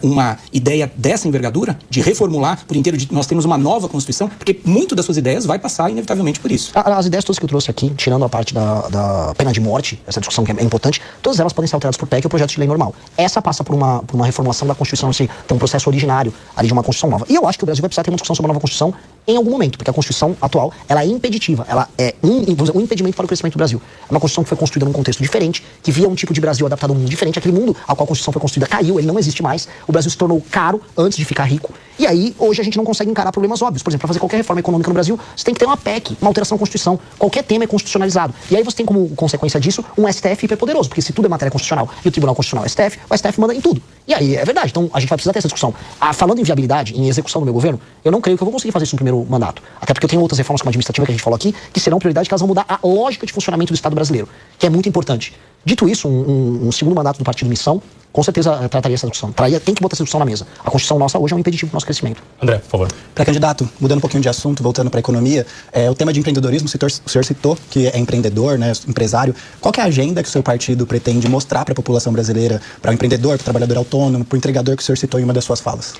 uma ideia dessa envergadura, de reformular por inteiro, nós temos uma nova Constituição, porque muito das suas ideias vai passar inevitavelmente por isso. As ideias todas que eu trouxe aqui, tirando a parte da pena de morte, essa discussão que é importante, todas elas podem ser alteradas por PEC ou projeto de lei normal. Essa passa por uma reformulação da Constituição, assim, tem um processo originário ali de uma Constituição nova. E eu acho que o Brasil vai precisar ter uma discussão sobre a nova Constituição em algum momento, porque a Constituição atual, ela é impeditiva, ela é um impedimento para o crescimento do Brasil. É uma Constituição que foi construída num contexto diferente, que via um tipo de Brasil adaptado a um mundo diferente. Aquele mundo ao qual a Constituição foi construída caiu, ele não existe mais. O Brasil se tornou caro antes de ficar rico. E aí, hoje a gente não consegue encarar problemas óbvios. Por exemplo, para fazer qualquer reforma econômica no Brasil, você tem que ter uma PEC, uma alteração à Constituição. Qualquer tema é constitucionalizado. E aí você tem como consequência disso um STF hiperpoderoso, porque se tudo é matéria constitucional e o Tribunal Constitucional é STF, o STF manda em tudo. E aí é verdade. Então a gente vai precisar ter essa discussão. Falando em viabilidade, em execução do meu governo, eu não creio que eu vou conseguir fazer isso no primeiro mandato. Até porque eu tenho outras reformas como a administrativa que a gente falou aqui, que serão prioridade, que elas vão mudar a lógica de funcionamento do Estado brasileiro, que é muito importante. Dito isso, um segundo mandato do Partido Missão, com certeza trataria essa discussão. Tem que botar essa discussão na mesa. A Constituição nossa hoje é um impeditivo para o nosso crescimento. André, por favor. Pré-candidato, mudando um pouquinho de assunto, voltando para a economia, o tema de empreendedorismo, o senhor citou que é empreendedor, né, empresário. Qual que é a agenda que o seu partido pretende mostrar para a população brasileira, para o empreendedor, para o trabalhador autônomo, para o entregador que o senhor citou em uma das suas falas?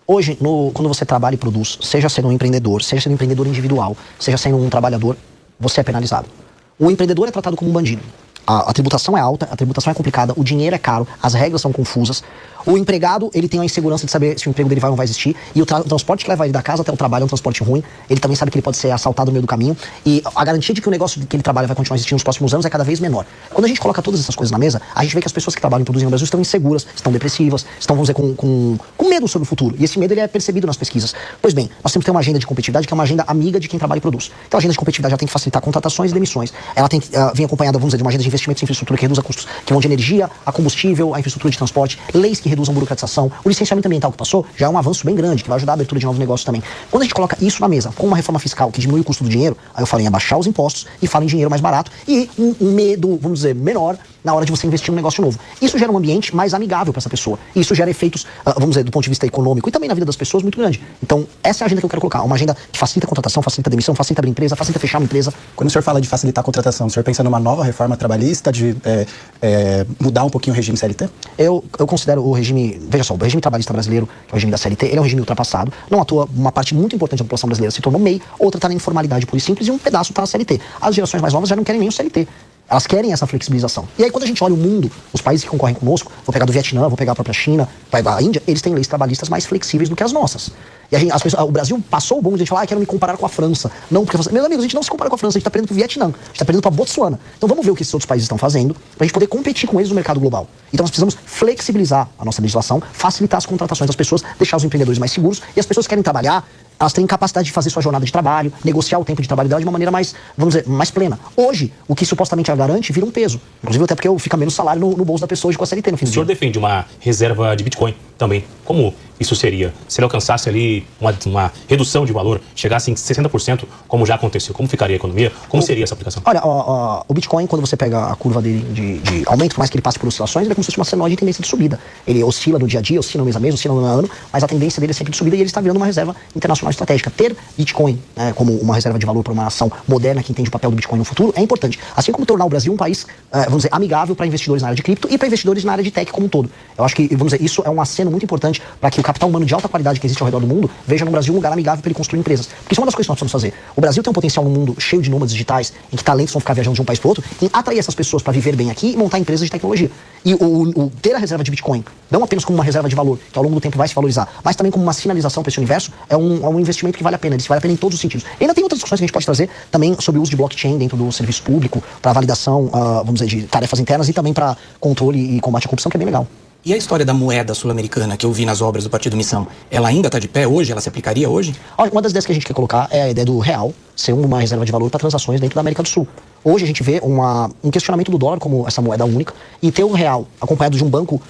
Hoje, quando você trabalha e produz, seja sendo um empreendedor, seja sendo um empreendedor individual, seja sendo um trabalhador, você é penalizado. O empreendedor é tratado como um bandido. A tributação é alta, a tributação é complicada, o dinheiro é caro, as regras são confusas. O empregado, ele tem a insegurança de saber se o emprego dele vai ou não vai existir. E o transporte que leva ele da casa até o trabalho é um transporte ruim. Ele também sabe que ele pode ser assaltado no meio do caminho. E a garantia de que o negócio que ele trabalha vai continuar existindo nos próximos anos é cada vez menor. Quando a gente coloca todas essas coisas na mesa, a gente vê que as pessoas que trabalham e produzem no Brasil estão inseguras, estão depressivas, estão, vamos dizer, com medo sobre o futuro. E esse medo, ele é percebido nas pesquisas. Pois bem, nós temos que ter uma agenda de competitividade que é uma agenda amiga de quem trabalha e produz. Então a agenda de competitividade ela tem que facilitar contratações e demissões. Ela tem que vir acompanhada, vamos dizer, de uma agenda de investimentos em infraestrutura que reduza custos, que vão de energia a combustível, a infraestrutura de transporte, leis que reduzam burocratização. O licenciamento ambiental que passou já é um avanço bem grande, que vai ajudar a abertura de novos negócios também. Quando a gente coloca isso na mesa, com uma reforma fiscal que diminui o custo do dinheiro, aí eu falo em abaixar os impostos e falo em dinheiro mais barato e um medo, vamos dizer, menor na hora de você investir num negócio novo. Isso gera um ambiente mais amigável para essa pessoa. E isso gera efeitos, vamos dizer, do ponto de vista econômico e também na vida das pessoas muito grande. Então, essa é a agenda que eu quero colocar. Uma agenda que facilita a contratação, facilita a demissão, facilita abrir empresa, facilita fechar uma empresa. Quando o senhor fala de facilitar a contratação, o senhor pensa numa nova reforma trabalhista, de mudar um pouquinho o regime CLT? Eu considero o regime, veja só, o regime trabalhista brasileiro, que é o regime da CLT, ele é um regime ultrapassado. Não à toa, uma parte muito importante da população brasileira se tornou MEI, outra está na informalidade pura e simples e um pedaço está na CLT. As gerações mais novas já não querem nem o CLT. Elas querem essa flexibilização. E aí, quando a gente olha o mundo, os países que concorrem conosco, vou pegar do Vietnã, vou pegar a própria China, vai pegar a Índia, eles têm leis trabalhistas mais flexíveis do que as nossas. E o Brasil passou o bonde de falar, quero me comparar com a França. Não, porque, meus amigos, a gente não se compara com a França, a gente está perdendo para o Vietnã, a gente está perdendo para Botsuana. Então vamos ver o que esses outros países estão fazendo, para a gente poder competir com eles no mercado global. Então nós precisamos flexibilizar a nossa legislação, facilitar as contratações das pessoas, deixar os empreendedores mais seguros, e as pessoas que querem trabalhar, elas têm capacidade de fazer sua jornada de trabalho, negociar o tempo de trabalho dela de uma maneira mais, vamos dizer, mais plena. Hoje, o que supostamente ela garante vira um peso. Inclusive até porque fica menos salário no bolso da pessoa hoje com a CLT no fim do dia. O senhor defende uma reserva de Bitcoin também. Como isso seria? Se ele alcançasse ali uma redução de valor, chegasse em 60%, como já aconteceu, como ficaria a economia? Como seria essa aplicação? Olha, o Bitcoin, quando você pega a curva dele de aumento, por mais que ele passe por oscilações, ele é como se fosse uma senoide de tendência de subida. Ele oscila no dia a dia, oscila no mês a mês, oscila no ano a ano, mas a tendência dele é sempre de subida e ele está virando uma reserva internacional estratégica. Ter Bitcoin como uma reserva de valor para uma nação moderna que entende o papel do Bitcoin no futuro é importante. Assim como tornar o Brasil um país, vamos dizer, amigável para investidores na área de cripto e para investidores na área de tech como um todo. Eu acho que, vamos dizer, isso é um aceno muito importante para que o capital humano de alta qualidade que existe ao redor do mundo veja no Brasil um lugar amigável para ele construir empresas. Porque isso é uma das coisas que nós precisamos fazer. O Brasil tem um potencial num mundo cheio de nômades digitais, em que talentos vão ficar viajando de um país para outro, em atrair essas pessoas para viver bem aqui e montar empresas de tecnologia. E ter a reserva de Bitcoin, não apenas como uma reserva de valor, que ao longo do tempo vai se valorizar, mas também como uma sinalização para esse universo, é um investimento que vale a pena. Ele vale a pena em todos os sentidos. E ainda tem outras discussões que a gente pode trazer também sobre o uso de blockchain dentro do serviço público, para validação, vamos dizer, de tarefas internas e também para controle e combate à corrupção, que é bem legal. E a história da moeda sul-americana que eu vi nas obras do Partido Missão, ela ainda está de pé hoje? Ela se aplicaria hoje? Uma das ideias que a gente quer colocar é a ideia do real ser uma reserva de valor para transações dentro da América do Sul. Hoje a gente vê um questionamento do dólar como essa moeda única e ter um real acompanhado de um banco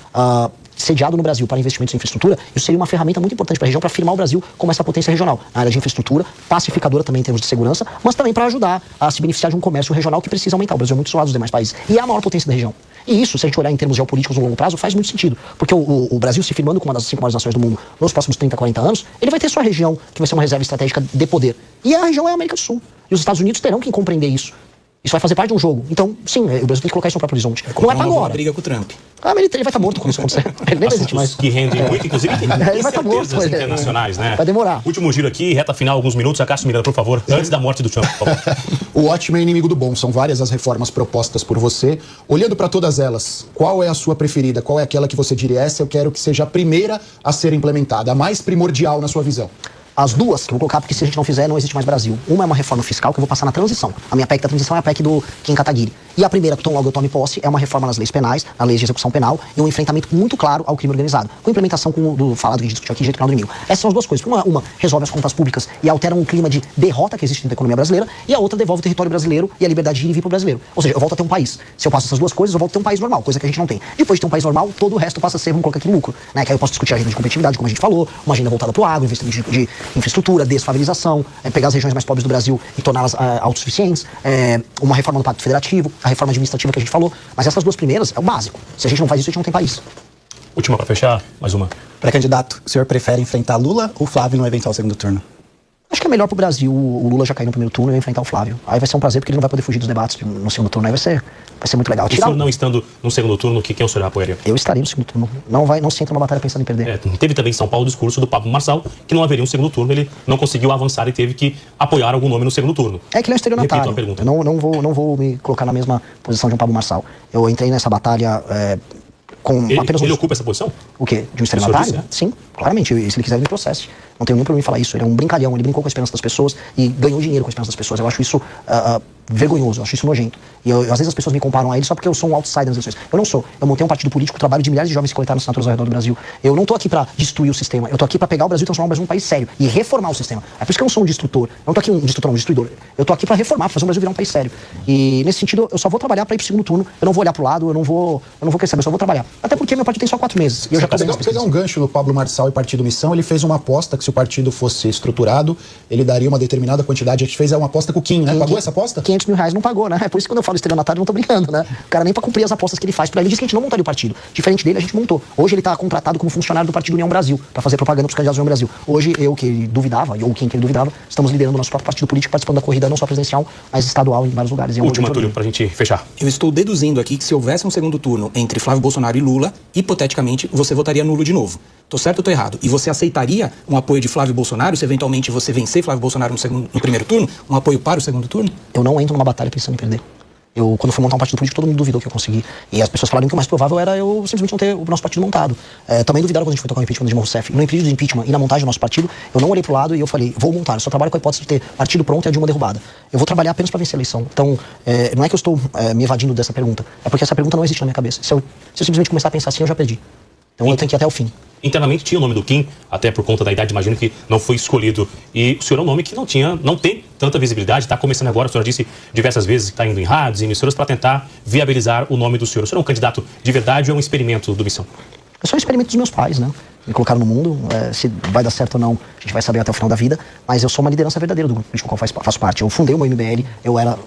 sediado no Brasil para investimentos em infraestrutura, isso seria uma ferramenta muito importante para a região, para afirmar o Brasil como essa potência regional, na área de infraestrutura, pacificadora também em termos de segurança, mas também para ajudar a se beneficiar de um comércio regional que precisa aumentar. O Brasil é muito isolado dos demais países e é a maior potência da região. E isso, se a gente olhar em termos geopolíticos no longo prazo, faz muito sentido, porque o Brasil se firmando como uma das 5 maiores nações do mundo nos próximos 30, 40 anos, ele vai ter sua região, que vai ser uma reserva estratégica de poder. E a região é a América do Sul. E os Estados Unidos terão que compreender isso. Isso vai fazer parte de um jogo. Então, sim, o Brasil tem que colocar isso no próprio horizonte. Não é para agora. Briga com o Trump. Mas ele vai estar morto quando isso acontecer. Ele nem existe mais. Que rendem muito, inclusive, que ele vai estar morto. Internacionais, né? Vai demorar. Último giro aqui, reta final, alguns minutos. A Cássio Miranda, por favor, antes da morte do Trump, por favor. O ótimo é inimigo do bom. São várias as reformas propostas por você. Olhando para todas elas, qual é a sua preferida? Qual é aquela que você diria, essa eu quero que seja a primeira a ser implementada, a mais primordial na sua visão? As duas que eu vou colocar, porque se a gente não fizer, não existe mais Brasil. Uma é uma reforma fiscal que eu vou passar na transição. A minha PEC da transição é a PEC do Kim Kataguiri. E a primeira, que logo eu tome posse, é uma reforma nas leis penais, na lei de execução penal, e um enfrentamento muito claro ao crime organizado. Com implementação do falado que a gente discutiu aqui, jeito penal do inimigo. Essas são as duas coisas. Uma resolve as contas públicas e altera um clima de derrota que existe dentro da economia brasileira, e a outra devolve o território brasileiro e a liberdade de ir e vir pro brasileiro. Ou seja, eu volto a ter um país. Se eu passo essas duas coisas, eu volto a ter um país normal, coisa que a gente não tem. Depois de ter um país normal, todo o resto passa a ser, vamos colocar aqui, lucro. Né? Que aí eu posso discutir a agenda de competitividade, como a gente falou, uma agenda voltada pro agro, investimento de infraestrutura, desfavelização, pegar as regiões mais pobres do Brasil e torná-las autossuficientes, uma reforma do Pacto Federativo, a reforma administrativa que a gente falou, mas essas duas primeiras é o básico. Se a gente não faz isso, a gente não tem país. Última para fechar, mais uma. Pré-candidato, o senhor prefere enfrentar Lula ou Flávio no eventual segundo turno? Acho que é melhor pro Brasil o Lula já cair no primeiro turno e eu enfrentar o Flávio. Aí vai ser um prazer, porque ele não vai poder fugir dos debates no segundo turno. Aí vai ser muito legal. O senhor não estando no segundo turno, quem o senhor apoiaria? Eu estaria no segundo turno. Não se entra numa batalha pensando em perder. Teve também em São Paulo o discurso do Pablo Marçal, que não haveria um segundo turno, ele não conseguiu avançar e teve que apoiar algum nome no segundo turno. É que ele é um estelionatário. Repito a pergunta. Eu não vou me colocar na mesma posição de um Pablo Marçal. Eu entrei nessa batalha com apenas Ele ocupa essa posição? O quê? De um estelionatário? Sim, claramente. Se ele quiser, ele me processe. Não tenho nem problema em falar isso. Ele é um brincalhão, ele brincou com a esperança das pessoas e ganhou dinheiro com a esperança das pessoas. Eu acho isso vergonhoso, eu acho isso nojento. E às vezes as pessoas me comparam a ele só porque eu sou um outsider nas eleições. Eu não sou. Eu montei um partido político, trabalho de milhares de jovens que coletaram assinaturas ao redor do Brasil. Eu não tô aqui pra destruir o sistema. Eu tô aqui pra pegar o Brasil e transformar o Brasil num país sério e reformar o sistema. É por isso que eu não sou um destrutor. Eu não tô aqui um destrutor, não, um destruidor. Eu tô aqui pra reformar, pra fazer o Brasil virar um país sério. E nesse sentido, eu só vou trabalhar pra ir pro segundo turno. Eu não vou olhar pro lado, eu não vou querer saber, eu só vou trabalhar. Até porque meu partido tem só 4 meses. E eu já pegar um gancho no Pablo Marçal e Partido Missão, ele fez uma aposta que que se o partido fosse estruturado, ele daria uma determinada quantidade. A gente fez uma aposta com o Kim, né? Pagou essa aposta? R$500 mil não pagou, né? É por isso que quando eu falo estelionatário, eu não tô brincando, né? O cara nem pra cumprir as apostas que ele faz. Ele disse que a gente não montaria o partido. Diferente dele, a gente montou. Hoje ele tá contratado como funcionário do Partido União Brasil, pra fazer propaganda pros candidatos do União Brasil. Hoje, eu que duvidava, ou quem que ele duvidava, estamos liderando o nosso próprio partido político, participando da corrida não só presidencial, mas estadual em vários lugares. Última, Túlio, pra gente fechar. Eu estou deduzindo aqui que se houvesse um segundo turno entre Flávio Bolsonaro e Lula, hipoteticamente, você votaria nulo de novo. Tô certo ou tô errado? E você aceitaria um apoio de Flávio Bolsonaro, se eventualmente você vencer Flávio Bolsonaro no primeiro turno? Um apoio para o segundo turno? Eu não entro numa batalha pensando em perder. Quando fui montar um partido político, todo mundo duvidou que eu consegui. E as pessoas falaram que o mais provável era eu simplesmente não ter o nosso partido montado. Também duvidaram quando a gente foi tocar o impeachment de Dilma Rousseff. No impeachment do impeachment e na montagem do nosso partido, eu não olhei pro lado e eu falei, vou montar. Eu só trabalho com a hipótese de ter partido pronto e a Dilma derrubada. Eu vou trabalhar apenas para vencer a eleição. Então, não é que eu estou me evadindo dessa pergunta. É porque essa pergunta não existe na minha cabeça. Se eu simplesmente começar a pensar assim, eu já perdi. Então eu tenho que ir até o fim. Internamente tinha o nome do Kim, até por conta da idade, imagino que não foi escolhido. E o senhor é um nome que não tem tanta visibilidade, está começando agora, o senhor disse diversas vezes que está indo em rádios e emissoras para tentar viabilizar o nome do senhor. O senhor é um candidato de verdade ou é um experimento do Missão? Eu sou um experimento dos meus pais, né? Me colocaram no mundo, se vai dar certo ou não, a gente vai saber até o final da vida, mas eu sou uma liderança verdadeira do grupo político com o qual faço parte. Eu fundei o meu MBL,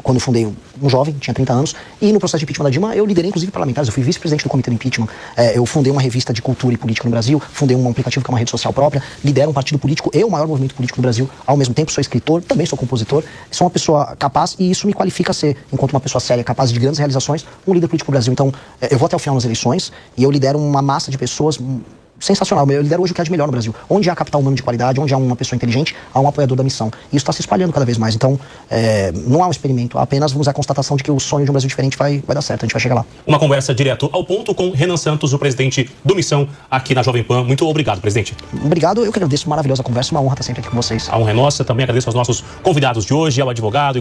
quando fundei um jovem, tinha 30 anos, e no processo de impeachment da Dilma, eu liderei inclusive parlamentares, eu fui vice-presidente do comitê do impeachment, eu fundei uma revista de cultura e política no Brasil, fundei um aplicativo que é uma rede social própria, lidero um partido político e o maior movimento político do Brasil, ao mesmo tempo sou escritor, também sou compositor, sou uma pessoa capaz e isso me qualifica a ser, enquanto uma pessoa séria, capaz de grandes realizações, um líder político do Brasil. Então, eu vou até o final nas eleições e eu lidero uma massa de pessoas sensacional. Eu lidero hoje o que há de melhor no Brasil. Onde há capital humano de qualidade, onde há uma pessoa inteligente, há um apoiador da missão. E isso está se espalhando cada vez mais. Então, não há um experimento, há apenas vamos a constatação de que o sonho de um Brasil diferente vai dar certo, a gente vai chegar lá. Uma conversa direto ao ponto com Renan Santos, o presidente do Missão, aqui na Jovem Pan. Muito obrigado, presidente. Obrigado, eu que agradeço, maravilhosa conversa, uma honra estar sempre aqui com vocês. A honra é nossa, também agradeço aos nossos convidados de hoje, ao advogado e